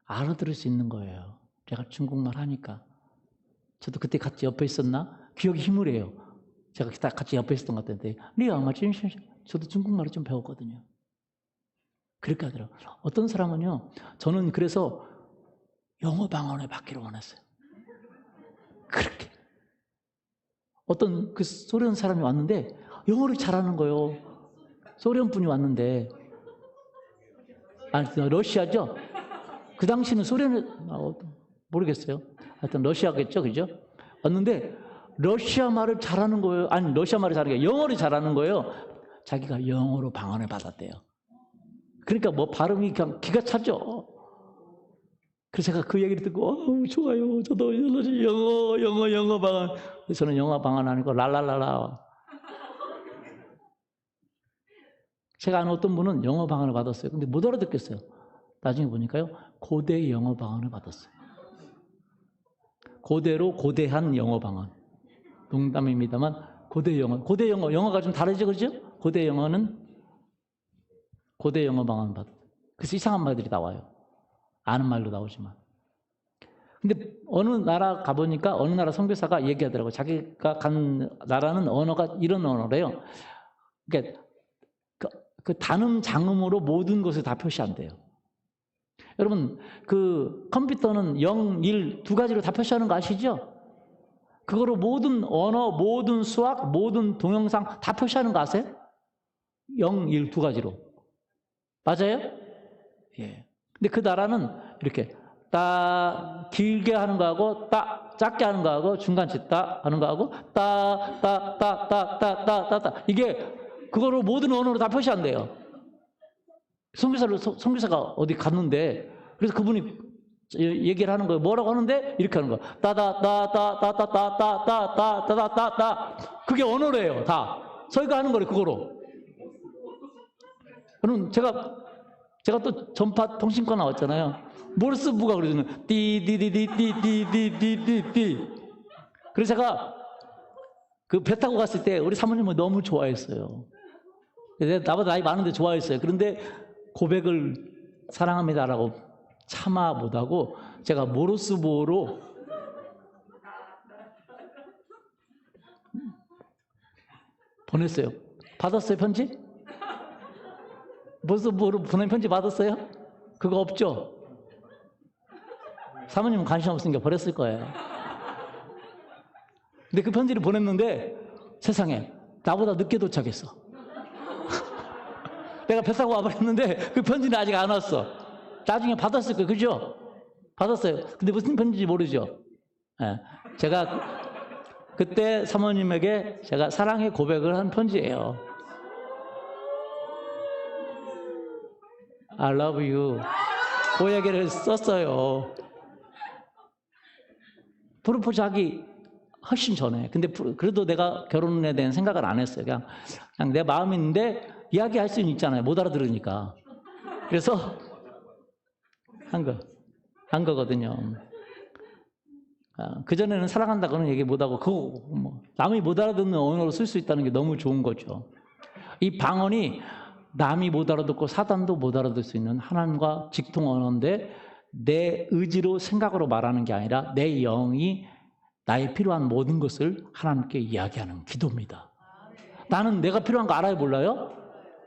알아들을 수 있는 거예요. 제가 중국말 하니까. 저도 그때 같이 옆에 있었나? 기억이 희물해요. 제가 같이 옆에 있었던 것 같은데 리아마 찐선생 저도 중국말을 좀 배웠거든요. 그렇게 하더라고요. 어떤 사람은요 저는 그래서 영어 방언을 받기를 원했어요. 그렇게 어떤 그 소련 사람이 왔는데 영어를 잘하는 거예요. 소련 분이 왔는데 러시아죠? 그 당시는 소련을 모르겠어요. 하여튼 러시아겠죠, 그죠? 왔는데 러시아 말을 잘하는 거예요. 아니 러시아 말을 잘하는 게 영어를 잘하는 거예요. 자기가 영어로 방언을 받았대요. 그러니까 뭐 발음이 그냥 기가 차죠. 그래서 제가 그 얘기를 듣고 좋아요. 저도 영어 방언. 저는 영어 방언 아니고 랄랄랄라. 제가 아는 어떤 분은 영어 방언을 받았어요. 근데 못 알아듣겠어요. 나중에 보니까요. 고대 영어 방언을 받았어요. 고대로 고대한 영어 방언. 농담입니다만 고대 영어가 좀 다르죠, 그렇죠? 고대 영어는 고대 영어 방언 받았어요. 그래서 이상한 말들이 나와요. 아는 말로 나오지만. 근데 어느 나라 가보니까 어느 나라 선교사가 얘기하더라고요. 자기가 간 나라는 언어가 이런 언어래요. 그러니까 그 단음 장음으로 모든 것을 다 표시한대요. 여러분 그 컴퓨터는 0, 1 두 가지로 다 표시하는 거 아시죠? 그거로 모든 언어, 모든 수학, 모든 동영상 다 표시하는 거 아세요? 0, 1 두 가지로. 맞아요? 예. 근데 그 나라는 이렇게 따 길게 하는 거하고 따 작게 하는 거하고 중간치 따 하는 거하고 따 이게 그거로 모든 언어로 다 표시한대요. 선교사가 어디 갔는데 그래서 그분이 얘기를 하는 거예요. 뭐라고 하는데 이렇게 하는 거예요. 따 그게 언어래요. 다 저희가 하는 거래 그거로. 그럼 제가 또 전파 통신과 나왔잖아요. 모르스부가 그러잖아요. 띠. 그래서 제가 그 배 타고 갔을 때 우리 사모님을 너무 좋아했어요. 나보다 나이 많은데 좋아했어요. 그런데 고백을 사랑합니다라고 참아 못하고 제가 모르스부어로 보냈어요. 받았어요 편지? 모르스부어로 보낸 편지 받았어요? 그거 없죠? 사모님은 관심 없으니까 버렸을 거예요. 근데 그 편지를 보냈는데 세상에 나보다 늦게 도착했어. 내가 배 타고 와버렸는데 그 편지는 아직 안 왔어. 나중에 받았을 거예요. 그죠? 받았어요. 근데 무슨 편지인지 모르죠? 네. 제가 그때 사모님에게 제가 사랑의 고백을 한 편지예요. I love you. 그 얘기를 썼어요. 프로포즈 하기 훨씬 전에. 근데 그래도 내가 결혼에 대한 생각을 안 했어요. 그냥 내 마음이 있는데 이야기할 수는 있잖아요. 못 알아들으니까. 그래서 한 거거든요. 그전에는 사랑한다고는 얘기 못하고 그거 뭐 남이 못 알아듣는 언어로 쓸 수 있다는 게 너무 좋은 거죠. 이 방언이 남이 못 알아듣고 사단도 못 알아들 수 있는 하나님과 직통 언어인데 내 의지로 생각으로 말하는 게 아니라 내 영이 나의 필요한 모든 것을 하나님께 이야기하는 기도입니다. 나는 내가 필요한 거 알아요, 몰라요?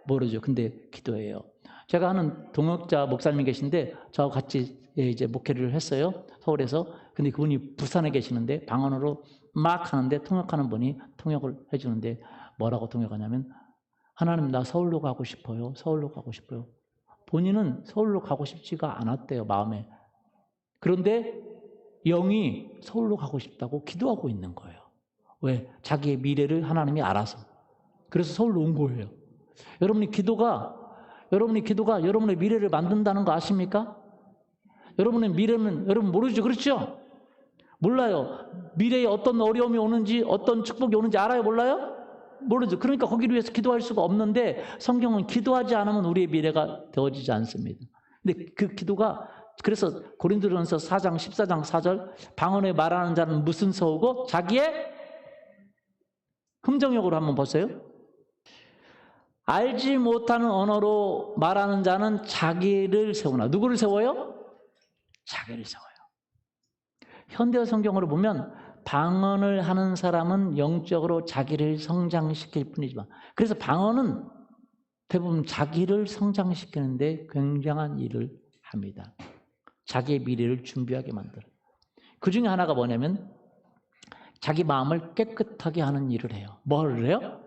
모르죠. 근데 기도해요. 제가 아는 동역자 목사님 계신데 저하고 같이 이제 목회를 했어요. 서울에서. 근데 그분이 부산에 계시는데 방언으로 막 하는데 통역하는 분이 통역을 해주는데 뭐라고 통역하냐면 하나님 나 서울로 가고 싶어요. 서울로 가고 싶어요. 본인은 서울로 가고 싶지가 않았대요, 마음에. 그런데 영이 서울로 가고 싶다고 기도하고 있는 거예요. 왜? 자기의 미래를 하나님이 알아서. 그래서 서울로 온 거예요. 여러분이 기도가 여러분의 미래를 만든다는 거 아십니까? 여러분의 미래는 여러분 모르죠, 그렇죠? 몰라요. 미래에 어떤 어려움이 오는지, 어떤 축복이 오는지 알아요, 몰라요? 모르죠. 그러니까 거기를 위해서 기도할 수가 없는데 성경은 기도하지 않으면 우리의 미래가 되어지지 않습니다. 근데 그 기도가 그래서 고린도전서 4장 14장 4절 방언에 말하는 자는 무슨 서우고 자기의 흠정역으로 한번 보세요. 알지 못하는 언어로 말하는 자는 자기를 세우나. 누구를 세워요? 자기를 세워요. 현대 성경으로 보면 방언을 하는 사람은 영적으로 자기를 성장시킬 뿐이지만, 그래서 방언은 대부분 자기를 성장시키는데 굉장한 일을 합니다. 자기의 미래를 준비하게 만들어요. 그 중에 하나가 뭐냐면 자기 마음을 깨끗하게 하는 일을 해요. 뭘 해요?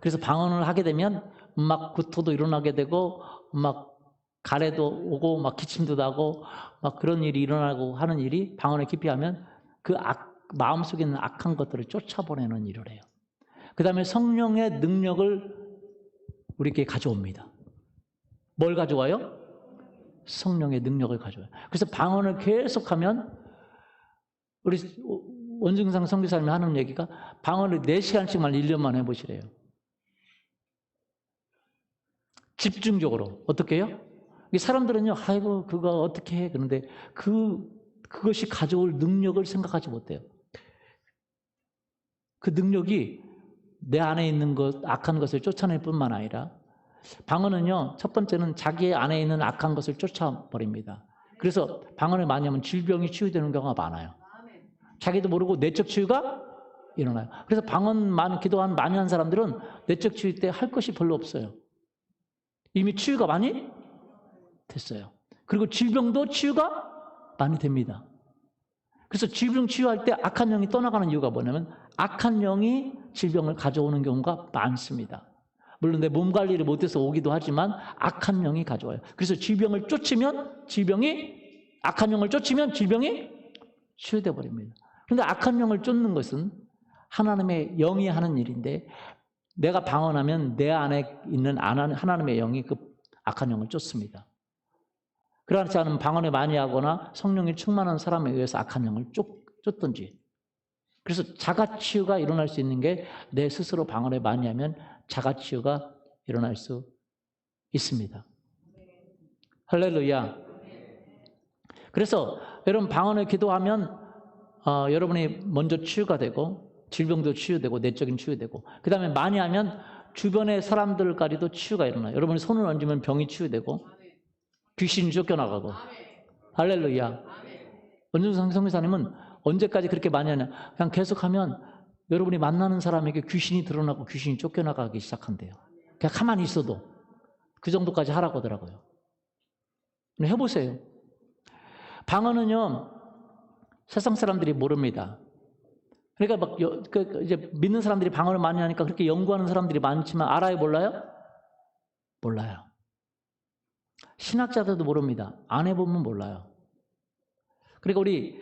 그래서 방언을 하게 되면 막 구토도 일어나게 되고 막 가래도 오고 막 기침도 나고 막 그런 일이 일어나고 하는 일이 방언에 깊이 하면 그 마음속에 있는 악한 것들을 쫓아보내는 일을 해요. 그 다음에 성령의 능력을 우리에게 가져옵니다. 뭘 가져와요? 성령의 능력을 가져와요. 그래서 방언을 계속하면 우리 원증상 선교사님이 하는 얘기가 방언을 4시간씩만 1년만 해보시래요. 집중적으로. 어떻게 해요? 사람들은요, 아이고 그거 어떻게 해? 그런데 그것이 가져올 능력을 생각하지 못해요. 그 능력이 내 안에 있는 것, 악한 것을 쫓아낼 뿐만 아니라 방언은요, 첫 번째는 자기 안에 있는 악한 것을 쫓아버립니다. 그래서 방언을 많이 하면 질병이 치유되는 경우가 많아요. 자기도 모르고 내적 치유가 일어나요. 그래서 방언만 기도한 많이 한 사람들은 내적 치유 때 할 것이 별로 없어요. 이미 치유가 많이 됐어요. 그리고 질병도 치유가 많이 됩니다. 그래서 질병 치유할 때 악한 영이 떠나가는 이유가 뭐냐면 악한 영이 질병을 가져오는 경우가 많습니다. 물론 내 몸 관리를 못해서 오기도 하지만 악한 영이 가져와요. 그래서 질병을 쫓으면 악한 영을 쫓으면 질병이 치유돼 버립니다. 그런데 악한 영을 쫓는 것은 하나님의 영이 하는 일인데 내가 방언하면 내 안에 있는 하나님의 영이 그 악한 영을 쫓습니다. 그렇지 않으면 방언을 많이 하거나 성령이 충만한 사람에 의해서 악한 영을 쫓든지. 그래서 자가치유가 일어날 수 있는 게 내 스스로 방언을 많이 하면 자가치유가 일어날 수 있습니다. 할렐루야. 그래서 여러분 방언을 기도하면 여러분이 먼저 치유가 되고 질병도 치유되고 내적인 치유되고 그 다음에 많이 하면 주변의 사람들까지도 치유가 일어나요. 여러분이 손을 얹으면 병이 치유되고 귀신이 쫓겨나가고. 할렐루야. 원준상 선교사님은 언제까지 그렇게 많이 하냐. 그냥 계속하면 여러분이 만나는 사람에게 귀신이 드러나고 귀신이 쫓겨나가기 시작한대요. 그냥 가만히 있어도 그 정도까지 하라고 하더라고요. 해보세요. 방언은요 세상 사람들이 모릅니다. 그러니까 막 이제 믿는 사람들이 방언을 많이 하니까 그렇게 연구하는 사람들이 많지만 알아요, 몰라요? 몰라요. 신학자들도 모릅니다. 안 해보면 몰라요. 그리고 우리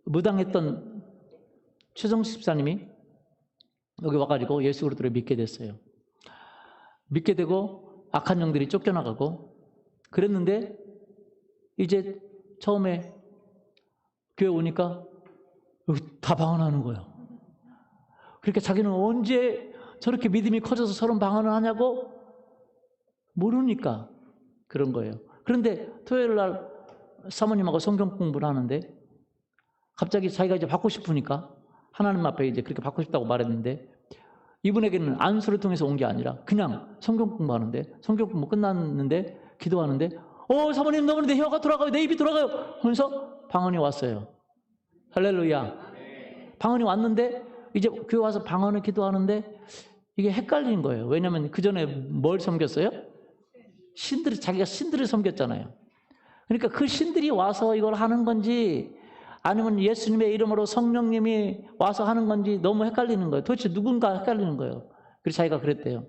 무당했던 최정식 집사님이 여기 와가지고 예수 그리스도를 믿게 됐어요. 믿게 되고 악한 영들이 쫓겨나가고 그랬는데 이제 처음에 교회 오니까 여기 다 방언하는 거예요. 그러니까 자기는 언제 저렇게 믿음이 커져서 저런 방언을 하냐고 모르니까 그런 거예요. 그런데 토요일 날 사모님하고 성경 공부를 하는데 갑자기 자기가 이제 받고 싶으니까 하나님 앞에 이제 그렇게 받고 싶다고 말했는데 이분에게는 안수를 통해서 온 게 아니라 그냥 성경 공부하는데 성경 공부 끝났는데 기도하는데 사모님 너무 내 혀가 돌아가요. 내 입이 돌아가요. 하면서 방언이 왔어요. 할렐루야. 방언이 왔는데 이제 교회 와서 방언을 기도하는데 이게 헷갈리는 거예요. 왜냐하면 그 전에 뭘 섬겼어요? 자기가 신들을 섬겼잖아요. 그러니까 그 신들이 와서 이걸 하는 건지 아니면 예수님의 이름으로 성령님이 와서 하는 건지 너무 헷갈리는 거예요. 도대체 누군가 헷갈리는 거예요. 그래서 자기가 그랬대요.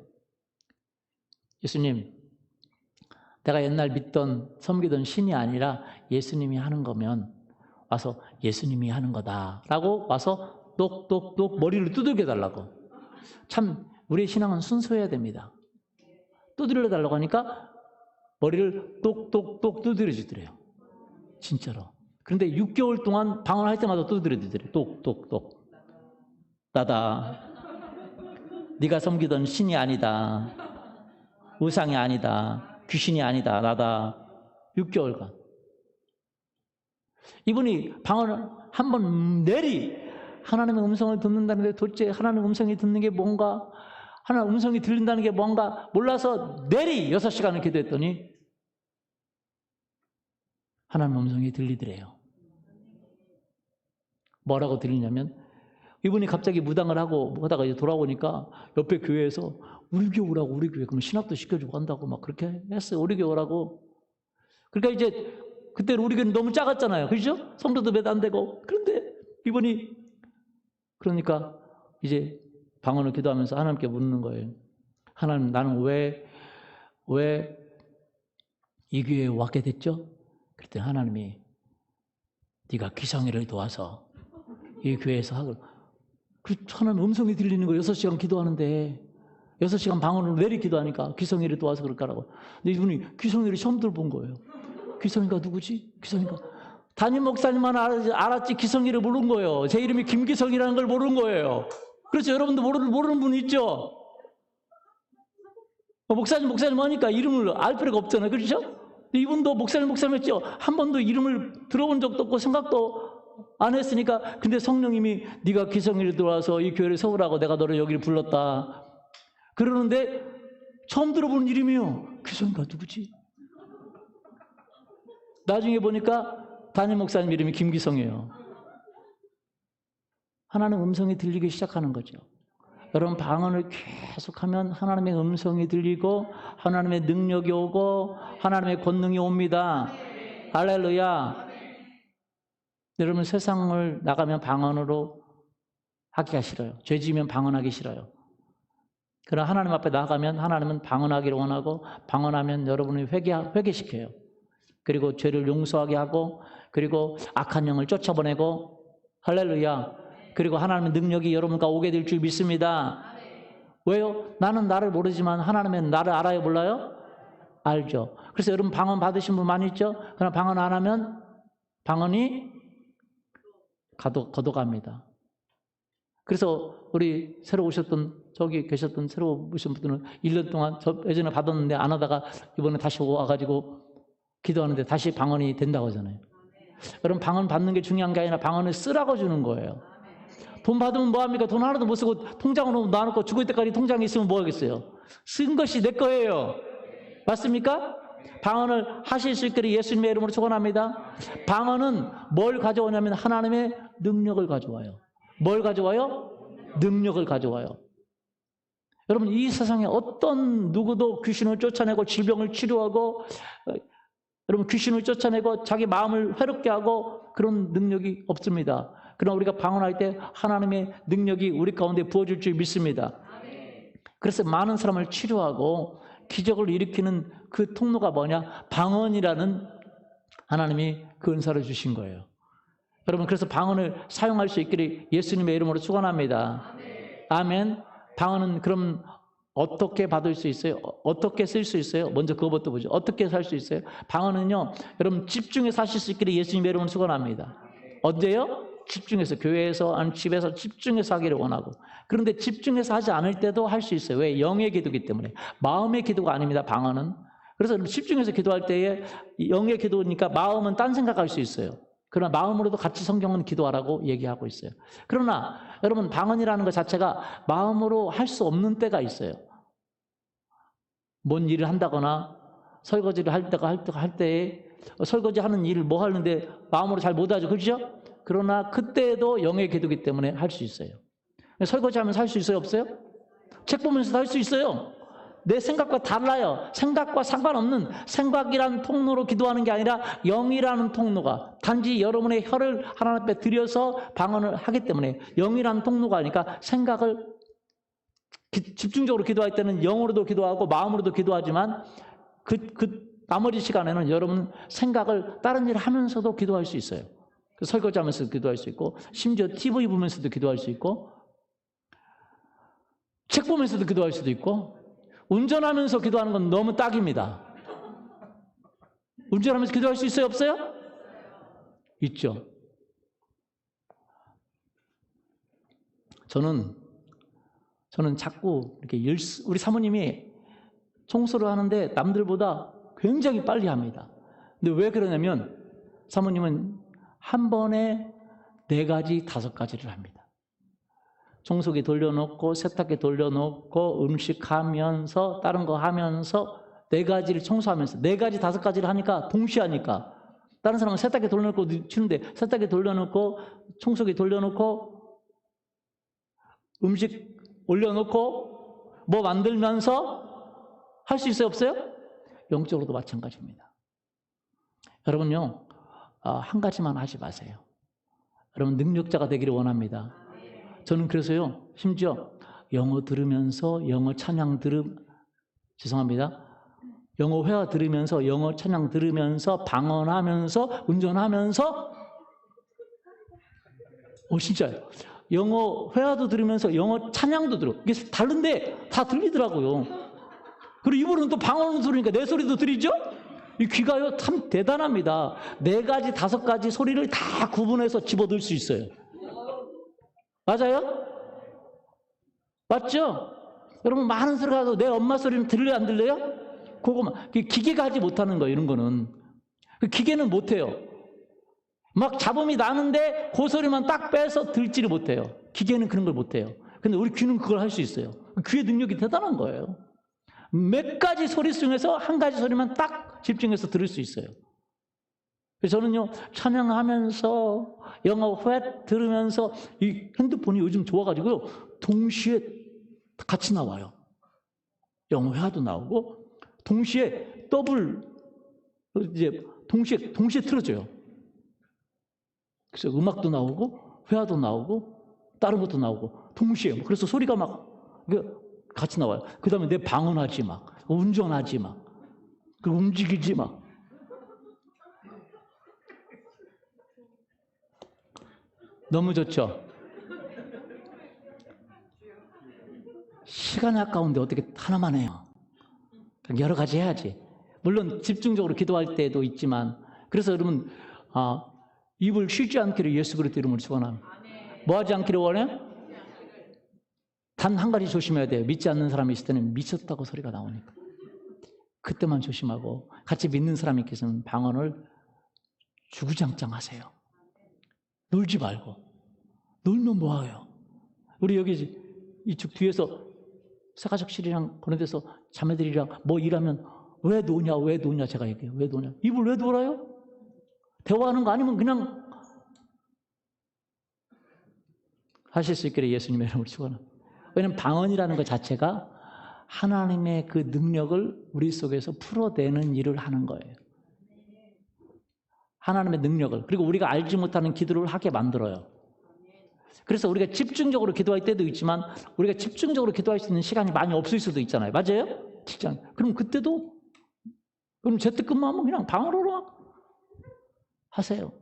예수님, 내가 옛날 믿던 섬기던 신이 아니라 예수님이 하는 거면 와서 예수님이 하는 거다라고 와서 똑똑똑 머리를 두들겨 달라고. 참 우리의 신앙은 순수해야 됩니다. 두드려 달라고 하니까 머리를 똑똑똑 두드려 주더래요. 진짜로. 그런데 6개월 동안 방언할 때마다 두드려 주더래요. 똑똑똑. 나다. 네가 섬기던 신이 아니다. 우상이 아니다. 귀신이 아니다. 나다. 6개월간. 이분이 방언을 한번 하나님의 음성을 듣는다는데 도대체 하나님의 음성이 듣는 게 뭔가, 하나님의 음성이 들린다는 게 뭔가 몰라서 6시간을 기도했더니 하나님의 음성이 들리더래요. 뭐라고 들리냐면 이분이 갑자기 무당을 하고 하다가 이제 돌아오니까 옆에 교회에서 우리 교회 오라고, 우리 교회 그러면 신학도 시켜주고 한다고 막 그렇게 했어요. 우리 교회 오라고. 그러니까 이제 그때는 우리 교회는 너무 작았잖아요. 그렇죠? 성도도 몇 안 되고. 그런데 이분이 그러니까 이제 방언을 기도하면서 하나님께 묻는 거예요. 하나님, 나는 왜 이 교회에 왔게 됐죠? 그랬더니 하나님이 네가 기성이를 도와서 이 교회에서 하고, 그 하나님 음성이 들리는 거 6시간 기도하는데 6시간 방언을 내리 기도하니까 기성이를 도와서 그럴까라고. 근데 이분이 기성이를 처음 들어본 거예요. 기성이가 누구지? 기성이가 담임 목사님만 알았지 기성이를 모르는 거예요. 제 이름이 김기성이라는 걸 모르는 거예요. 그렇죠? 여러분도 모르는 분 있죠? 목사님 하니까 이름을 알 필요가 없잖아요. 그렇죠? 이분도 목사님 했죠. 한 번도 이름을 들어본 적도 없고 생각도 안 했으니까. 근데 성령님이 네가 기성이를 들어와서 이 교회를 세우라고 내가 너를 여기를 불렀다. 그러는데 처음 들어보는 이름이요. 기성이가 누구지? 나중에 보니까 담임 목사님 이름이 김기성이에요. 하나님의 음성이 들리기 시작하는 거죠. 여러분 방언을 계속하면 하나님의 음성이 들리고 하나님의 능력이 오고 하나님의 권능이 옵니다. 할렐루야. 여러분 세상을 나가면 방언으로 하기가 싫어요. 죄 지으면 방언하기 싫어요. 그러나 하나님 앞에 나가면 하나님은 방언하기를 원하고 방언하면 여러분을 회개시켜요. 그리고 죄를 용서하게 하고 그리고 악한 영을 쫓아보내고 할렐루야. 그리고 하나님의 능력이 여러분과 오게 될 줄 믿습니다. 왜요? 나는 나를 모르지만 하나님은 나를 알아요, 몰라요? 알죠. 그래서 여러분 방언 받으신 분 많이 있죠? 그러나 방언 안 하면 방언이 거둬갑니다. 그래서 우리 새로 오셨던 저기 계셨던 새로 오신 분들은 1년 동안 저 예전에 받았는데 안 하다가 이번에 다시 와가지고 기도하는데 다시 방언이 된다고 하잖아요. 여러분 방언 받는 게 중요한 게 아니라 방언을 쓰라고 주는 거예요. 돈 받으면 뭐합니까? 돈 하나도 못 쓰고 통장으로 놔놓고 죽을 때까지 통장에 있으면 뭐 하겠어요? 쓴 것이 내 거예요. 맞습니까? 방언을 하실 수 있기를 예수님의 이름으로 축원합니다. 방언은 뭘 가져오냐면 하나님의 능력을 가져와요. 뭘 가져와요? 능력을 가져와요. 여러분 이 세상에 어떤 누구도 귀신을 쫓아내고 질병을 치료하고 여러분 귀신을 쫓아내고 자기 마음을 회롭게 하고 그런 능력이 없습니다. 그러나 우리가 방언할 때 하나님의 능력이 우리 가운데 부어질 줄 믿습니다. 그래서 많은 사람을 치료하고 기적을 일으키는 그 통로가 뭐냐? 방언이라는 하나님이 그 은사를 주신 거예요. 여러분 그래서 방언을 사용할 수 있기를 예수님의 이름으로 축원합니다. 아멘. 방언은 그럼 어떻게 받을 수 있어요? 어떻게 쓸 수 있어요? 먼저 그거부터 보죠. 어떻게 살 수 있어요? 방언은요, 여러분 집중해서 하실 수 있기를 예수님의 이름으로 축원합니다. 언제요? 집중해서, 교회에서 아니면 집에서 집중해서 하기를 원하고. 그런데 집중해서 하지 않을 때도 할 수 있어요. 왜? 영의 기도이기 때문에. 마음의 기도가 아닙니다, 방언은. 그래서 집중해서 기도할 때에 영의 기도니까 마음은 딴 생각할 수 있어요. 그러나 마음으로도 같이 성경은 기도하라고 얘기하고 있어요. 그러나 여러분 방언이라는 것 자체가 마음으로 할 수 없는 때가 있어요. 뭔 일을 한다거나 설거지를 할 때에 설거지하는 일을 뭐 하는데 마음으로 잘 못하죠. 그렇죠? 그러나 그때도 영의 기도이기 때문에 할 수 있어요. 설거지하면서 할 수 있어요, 없어요? 책 보면서도 할 수 있어요. 내 생각과 달라요. 생각과 상관없는, 생각이란 통로로 기도하는 게 아니라 영이라는 통로가, 단지 여러분의 혀를 하나님 앞에 들여서 방언을 하기 때문에 영이라는 통로가 아니까, 생각을 집중적으로 기도할 때는 영으로도 기도하고 마음으로도 기도하지만 나머지 시간에는 여러분 생각을 다른 일을 하면서도 기도할 수 있어요. 설거지하면서도 기도할 수 있고, 심지어 TV 보면서도 기도할 수 있고, 책 보면서도 기도할 수도 있고, 운전하면서 기도하는 건 너무 딱입니다. 운전하면서 기도할 수 있어요, 없어요? 있죠. 저는 자꾸 이렇게 우리 사모님이 청소를 하는데 남들보다 굉장히 빨리 합니다. 근데 왜 그러냐면 사모님은 한 번에 4가지, 5가지를 합니다. 청소기 돌려놓고 세탁기 돌려놓고 음식하면서 다른 거 하면서 4가지를 청소하면서 4가지, 5가지를 하니까 동시에 하니까, 다른 사람은 세탁기 돌려놓고 치는데 세탁기 돌려놓고 청소기 돌려놓고 음식 올려놓고 뭐 만들면서 할 수 있어요, 없어요? 영적으로도 마찬가지입니다. 여러분요, 한 가지만 하지 마세요. 여러분 능력자가 되기를 원합니다. 저는 그래서요, 심지어 영어 들으면서 영어 찬양 죄송합니다. 영어 회화 들으면서 영어 찬양 들으면서 방언하면서 운전하면서 진짜요. 영어 회화도 들으면서 영어 찬양도 들어. 이게 다른데 다 들리더라고요. 그리고 이분은 또 방언을 들으니까 내 소리도 들리죠? 이 귀가요 참 대단합니다. 4가지, 5가지 소리를 다 구분해서 집어넣을 수 있어요. 맞아요? 맞죠? 여러분 많은 소리가 나도 내 엄마 소리는 들려요, 안 들려요? 그거만. 기계가 하지 못하는 거예요, 이런 거는. 기계는 못해요. 막 잡음이 나는데 그 소리만 딱 빼서 듣지를 못해요. 기계는 그런 걸 못해요. 근데 우리 귀는 그걸 할 수 있어요. 귀의 능력이 대단한 거예요. 몇 가지 소리 중에서 한 가지 소리만 딱 집중해서 들을 수 있어요. 그래서 저는요, 찬양하면서 영어 회 들으면서 이 핸드폰이 요즘 좋아가지고 동시에 같이 나와요. 영어 회화도 나오고 동시에 동시에 틀어져요. 그래서 음악도 나오고 회화도 나오고 다른 것도 나오고 동시에. 그래서 소리가 막 같이 나와요. 그 다음에 내 방언하지 마, 운전하지 마, 그리고 움직이지 마. 너무 좋죠? 시간이 아까운데 어떻게 하나만 해요? 여러 가지 해야지. 물론 집중적으로 기도할 때도 있지만, 그래서 여러분 입을 쉬지 않기를 예수 그리스도 이름으로 축원합니다. 뭐 하지 않기를 원해요? 단 한 가지 조심해야 돼요. 믿지 않는 사람이 있을 때는 미쳤다고 소리가 나오니까 그때만 조심하고, 같이 믿는 사람이 계시면 방언을 주구장창 하세요. 놀지 말고. 놀면 뭐해요? 우리 여기 이쪽 뒤에서 사가족실이랑 그런 데서 자매들이랑 뭐 일하면 왜 노냐 제가 얘기해요. 왜 노냐? 입을 왜 놀아요? 대화하는 거 아니면 그냥 하실 수 있기를 예수님의 이름으로 축원합니다. 왜냐하면 방언이라는 것 자체가 하나님의 그 능력을 우리 속에서 풀어내는 일을 하는 거예요. 하나님의 능력을. 그리고 우리가 알지 못하는 기도를 하게 만들어요. 그래서 우리가 집중적으로 기도할 때도 있지만 우리가 집중적으로 기도할 수 있는 시간이 많이 없을 수도 있잖아요. 맞아요? 진짜. 그럼 그때도 그럼 재택근무하면 그냥 방언으로 하세요.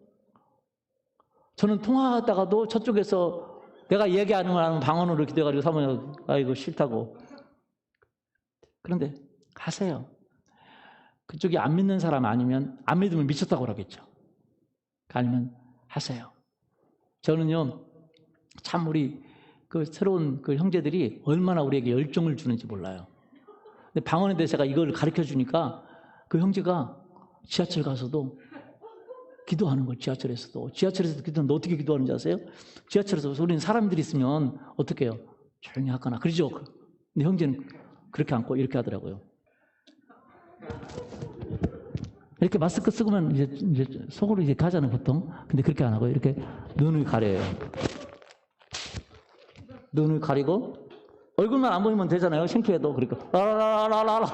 저는 통화하다가도 저쪽에서 내가 얘기하는 거랑 방언으로 기도해가지고 사모님 이거 싫다고. 그런데 하세요. 그쪽이 안 믿는 사람 아니면 안 믿으면 미쳤다고 그러겠죠. 아니면 하세요. 저는요 참 우리 그 새로운 그 형제들이 얼마나 우리에게 열정을 주는지 몰라요. 근데 방언에 대해서 제가 이걸 가르쳐 주니까 그 형제가 지하철 가서도 기도하는 거예요. 지하철에서도 기도하는데 어떻게 기도하는지 아세요? 지하철에서 우리는 사람들이 있으면 어떻게 해요? 조용히 하거나 그러죠. 근데 형제는 그렇게 않고 이렇게 하더라고요. 이렇게 마스크 쓰고면 이제 속으로 이제 가잖아요, 보통. 근데 그렇게 안 하고 이렇게 눈을 가려요. 눈을 가리고 얼굴만 안 보이면 되잖아요. 창피해도. 그러니까 라라라라라.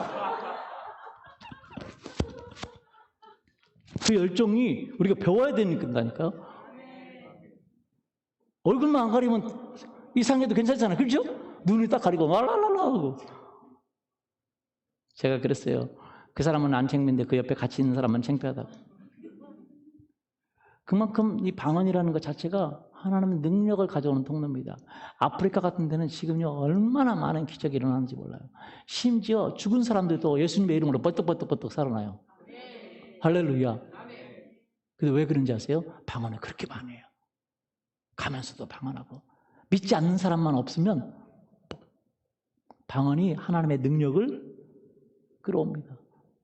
그 열정이 우리가 배워야 되니까요. 얼굴만 안 가리면 이상해도 괜찮잖아요. 그렇죠? 눈을 딱 가리고 라라라라 하고. 제가 그랬어요. 그 사람은 안 창피한데 그 옆에 같이 있는 사람은 창피하다고. 그만큼 이 방언이라는 것 자체가 하나님의 능력을 가져오는 통로입니다. 아프리카 같은 데는 지금요 얼마나 많은 기적이 일어나는지 몰라요. 심지어 죽은 사람들도 예수님의 이름으로 뻗떡뻗떡 살아나요. 할렐루야. 근데 왜 그런지 아세요? 방언을 그렇게 많이 해요. 가면서도 방언하고. 믿지 않는 사람만 없으면 방언이 하나님의 능력을 끌어옵니다.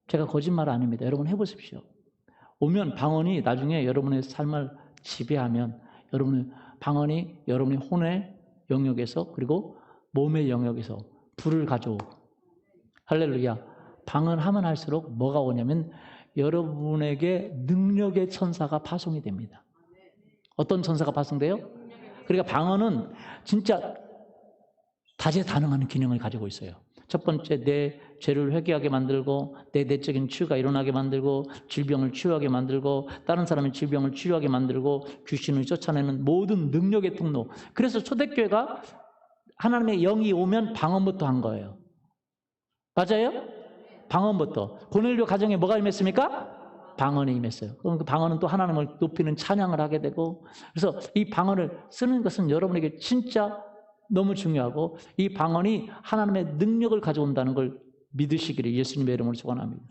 제가 거짓말 안 합니다. 여러분 해보십시오. 오면 방언이 나중에 여러분의 삶을 지배하면 여러분의 방언이 여러분의 혼의 영역에서 그리고 몸의 영역에서 불을 가져오고. 할렐루야. 방언하면 할수록 뭐가 오냐면 여러분에게 능력의 천사가 파송이 됩니다. 어떤 천사가 파송돼요? 그러니까 방언은 진짜 다재다능한 기능을 가지고 있어요. 첫 번째, 내 죄를 회개하게 만들고 내 내적인 치유가 일어나게 만들고 질병을 치유하게 만들고 다른 사람의 질병을 치유하게 만들고 귀신을 쫓아내는 모든 능력의 통로. 그래서 초대교회가 하나님의 영이 오면 방언부터 한 거예요. 맞아요? 방언부터. 고넬료 가정에 뭐가 임했습니까? 방언이 임했어요. 그럼 그 방언은 또 하나님을 높이는 찬양을 하게 되고, 그래서 이 방언을 쓰는 것은 여러분에게 진짜 너무 중요하고 이 방언이 하나님의 능력을 가져온다는 걸 믿으시기를 예수님의 이름으로 축원합니다.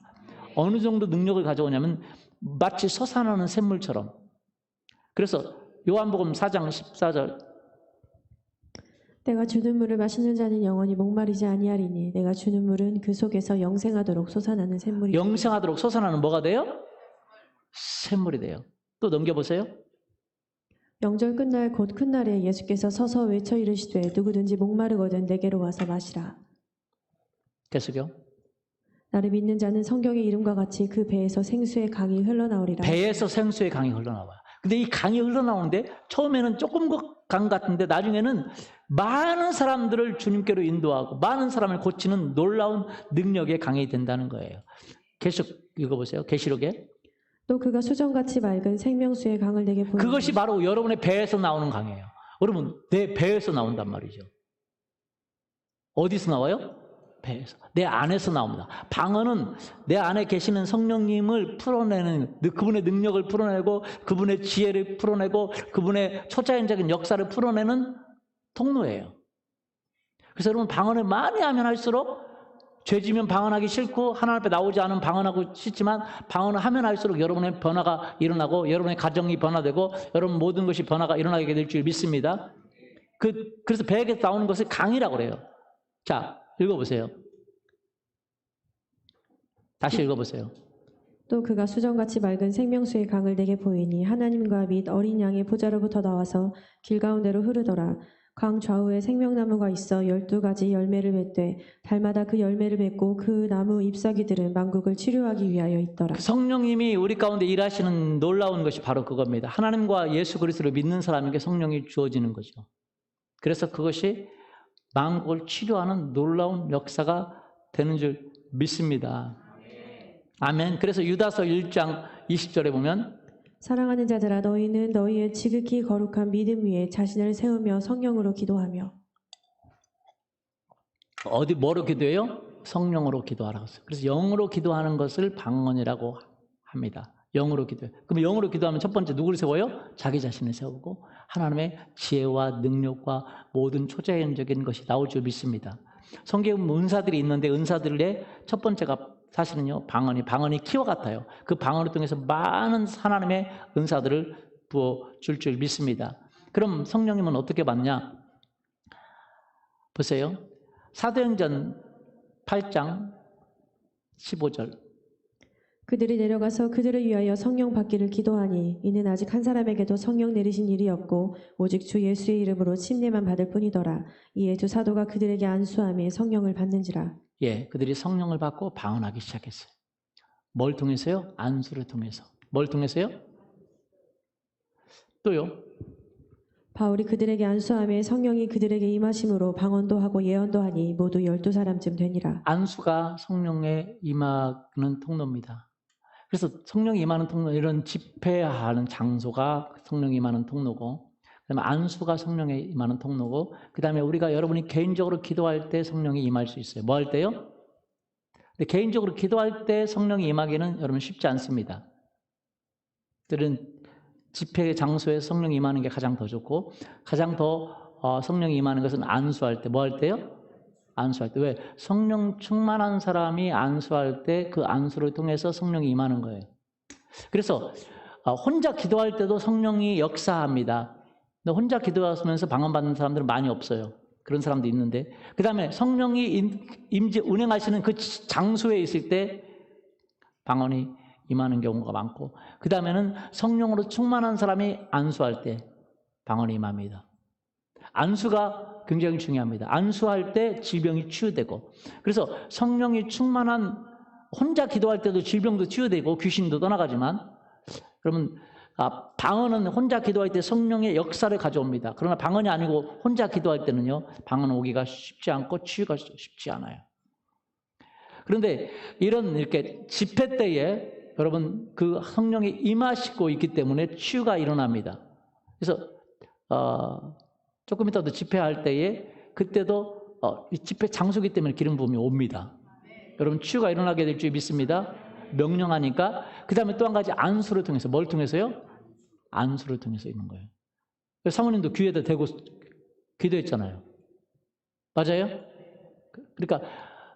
어느 정도 능력을 가져오냐면 마치 솟아나는 샘물처럼. 그래서 요한복음 4장 14절 내가 주는 물을 마시는 자는 영원히 목마르지 아니하리니 내가 주는 물은 그 속에서 영생하도록 솟아나는 샘물이 영생하도록 솟아나는 뭐가 돼요? 샘물이 돼요. 또 넘겨보세요. 명절 끝날 곧 큰 날에 예수께서 서서 외쳐 이르시되 누구든지 목마르거든 내게로 와서 마시라. 계속요. 나를 믿는 자는 성경의 이름과 같이 그 배에서 생수의 강이 흘러나오리라. 배에서 생수의 강이 흘러나와요. 근데 이 강이 흘러나오는데 처음에는 조금 강 같은데 나중에는 많은 사람들을 주님께로 인도하고 많은 사람을 고치는 놀라운 능력의 강이 된다는 거예요. 계속 읽어보세요. 계시록에. 또 그가 수정같이 맑은 생명수의 강을 내게 보이니 그것이 바로 여러분의 배에서 나오는 강이에요. 여러분, 내 배에서 나온단 말이죠. 어디서 나와요? 배에서. 내 안에서 나옵니다. 방언은 내 안에 계시는 성령님을 풀어내는, 그분의 능력을 풀어내고 그분의 지혜를 풀어내고 그분의 초자연적인 역사를 풀어내는 통로예요. 그래서 여러분 방언을 많이 하면 할수록 죄지면 방언하기 싫고 하나님 앞에 나오지 않으면 방언하고 싶지만 방언을 하면 할수록 여러분의 변화가 일어나고 여러분의 가정이 변화되고 여러분 모든 것이 변화가 일어나게 될 줄 믿습니다. 그래서 배에서 나오는 것을 강이라고 그래요. 자, 읽어보세요. 다시 읽어보세요. 또 그가 수정같이 맑은 생명수의 강을 내게 보이니 하나님과 및 어린 양의 보좌로부터 나와서 길 가운데로 흐르더라. 강 좌우에 생명나무가 있어 12가지 열매를 맺되 달마다 그 열매를 맺고 그 나무 잎사귀들은 만국을 치료하기 위하여 있더라. 성령님이 우리 가운데 일하시는 놀라운 것이 바로 그겁니다. 하나님과 예수 그리스도를 믿는 사람에게 성령이 주어지는 거죠. 그래서 그것이 만국을 치료하는 놀라운 역사가 되는 줄 믿습니다. 아멘. 그래서 유다서 1장 20절에 보면 사랑하는 자들아 너희는 너희의 지극히 거룩한 믿음 위에 자신을 세우며 성령으로 기도하며. 어디 뭐로 기도해요? 성령으로 기도하라고 했어요. 그래서 영으로 기도하는 것을 방언이라고 합니다. 영으로 기도해요. 그럼 영으로 기도하면 첫 번째 누구를 세워요? 자기 자신을 세우고 하나님의 지혜와 능력과 모든 초자연적인 것이 나올 줄 믿습니다. 성경 은사들이 있는데 은사들의 첫 번째가 사실은요 방언이 키와 같아요. 그 방언을 통해서 많은 하나님의 은사들을 부어줄 줄 믿습니다. 그럼 성령님은 어떻게 받냐? 보세요. 사도행전 8장 15절. 그들이 내려가서 그들을 위하여 성령 받기를 기도하니 이는 아직 한 사람에게도 성령 내리신 일이 없고 오직 주 예수의 이름으로 침례만 받을 뿐이더라. 이에 두 사도가 그들에게 안수하며 성령을 받는지라. 예, 그들이 성령을 받고 방언하기 시작했어요. 뭘 통해서요? 안수를 통해서. 뭘 통해서요? 또요? 바울이 그들에게 안수함에 성령이 그들에게 임하심으로 방언도 하고 예언도 하니 모두 12사람쯤 되니라. 안수가 성령에 임하는 통로입니다. 그래서 성령이 임하는 통로, 이런 집회하는 장소가 성령이 임하는 통로고, 그다음에 안수가 성령에 임하는 통로고, 그다음에 우리가 여러분이 개인적으로 기도할 때 성령이 임할 수 있어요. 뭐 할 때요? 근데 개인적으로 기도할 때 성령이 임하기는 여러분 쉽지 않습니다. 들은 집회 장소에 성령이 임하는 게 가장 더 좋고, 가장 더 성령이 임하는 것은 안수할 때. 뭐 할 때요? 안수할 때. 왜? 성령 충만한 사람이 안수할 때 그 안수를 통해서 성령이 임하는 거예요. 그래서 혼자 기도할 때도 성령이 역사합니다. 근데 혼자 기도하면서 방언받는 사람들은 많이 없어요. 그런 사람도 있는데, 그 다음에 성령이 운행하시는 그 장소에 있을 때 방언이 임하는 경우가 많고, 그 다음에는 성령으로 충만한 사람이 안수할 때 방언이 임합니다. 안수가 굉장히 중요합니다. 안수할 때 질병이 치유되고, 그래서 성령이 충만한, 혼자 기도할 때도 질병도 치유되고 귀신도 떠나가지만, 그러면 방언은 혼자 기도할 때 성령의 역사를 가져옵니다. 그러나 방언이 아니고 혼자 기도할 때는요, 방언 오기가 쉽지 않고 치유가 쉽지 않아요. 그런데 이렇게 집회 때에 여러분 그 성령이 임하시고 있기 때문에 치유가 일어납니다. 그래서 조금 이따도 집회할 때에 그때도 집회 장소이기 때문에 기름 부음이 옵니다. 여러분 치유가 일어나게 될 줄 믿습니다. 명령하니까. 그 다음에 또 한 가지 안수를 통해서. 뭘 통해서요? 안수를 통해서 있는 거예요. 사모님도 귀에다 대고 기도했잖아요. 맞아요? 그러니까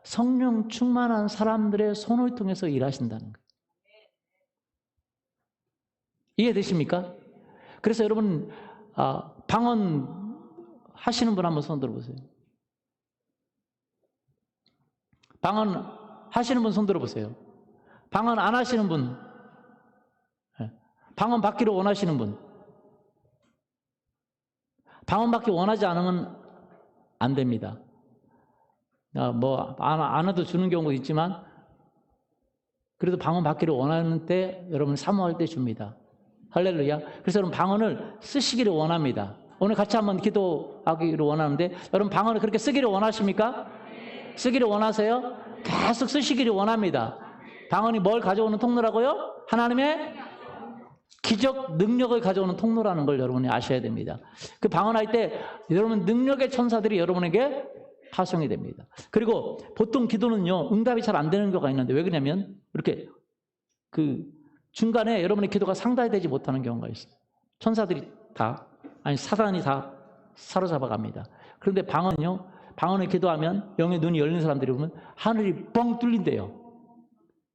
성령 충만한 사람들의 손을 통해서 일하신다는 거예요. 이해되십니까? 그래서 여러분 방언 하시는 분 한번 손 들어보세요. 방언 하시는 분 손 들어보세요. 방언 안 하시는 분, 방언 받기를 원하시는 분, 방언 받기 원하지 않으면 안 됩니다. 안 해도 주는 경우도 있지만, 그래도 방언 받기를 원하는 때 여러분 사모할 때 줍니다. 할렐루야. 그래서 여러분 방언을 쓰시기를 원합니다. 오늘 같이 한번 기도하기를 원하는데, 여러분 방언을 그렇게 쓰기를 원하십니까? 쓰기를 원하세요? 계속 쓰시기를 원합니다. 방언이 뭘 가져오는 통로라고요? 하나님의 기적 능력을 가져오는 통로라는 걸 여러분이 아셔야 됩니다. 그 방언할 때 여러분 능력의 천사들이 여러분에게 파송이 됩니다. 그리고 보통 기도는요, 응답이 잘 안 되는 경우가 있는데, 왜 그러냐면 이렇게 그 중간에 여러분의 기도가 상달되지 못하는 경우가 있어요. 천사들이 사단이 다 사로잡아 갑니다. 그런데 방언은요, 방언을 기도하면 영의 눈이 열린 사람들이 보면 하늘이 뻥 뚫린대요.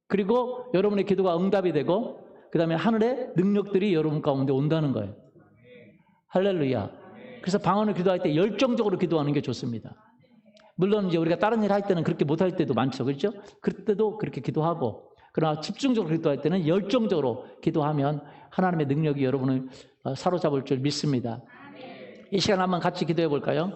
그리고 여러분의 기도가 응답이 되고, 그 다음에 하늘의 능력들이 여러분 가운데 온다는 거예요. 할렐루야. 그래서 방언을 기도할 때 열정적으로 기도하는 게 좋습니다. 물론 이제 우리가 다른 일 할 때는 그렇게 못할 때도 많죠. 그렇죠? 그때도 그렇게 기도하고, 그러나 집중적으로 기도할 때는 열정적으로 기도하면 하나님의 능력이 여러분을 사로잡을 줄 믿습니다. 이 시간 한번 같이 기도해 볼까요?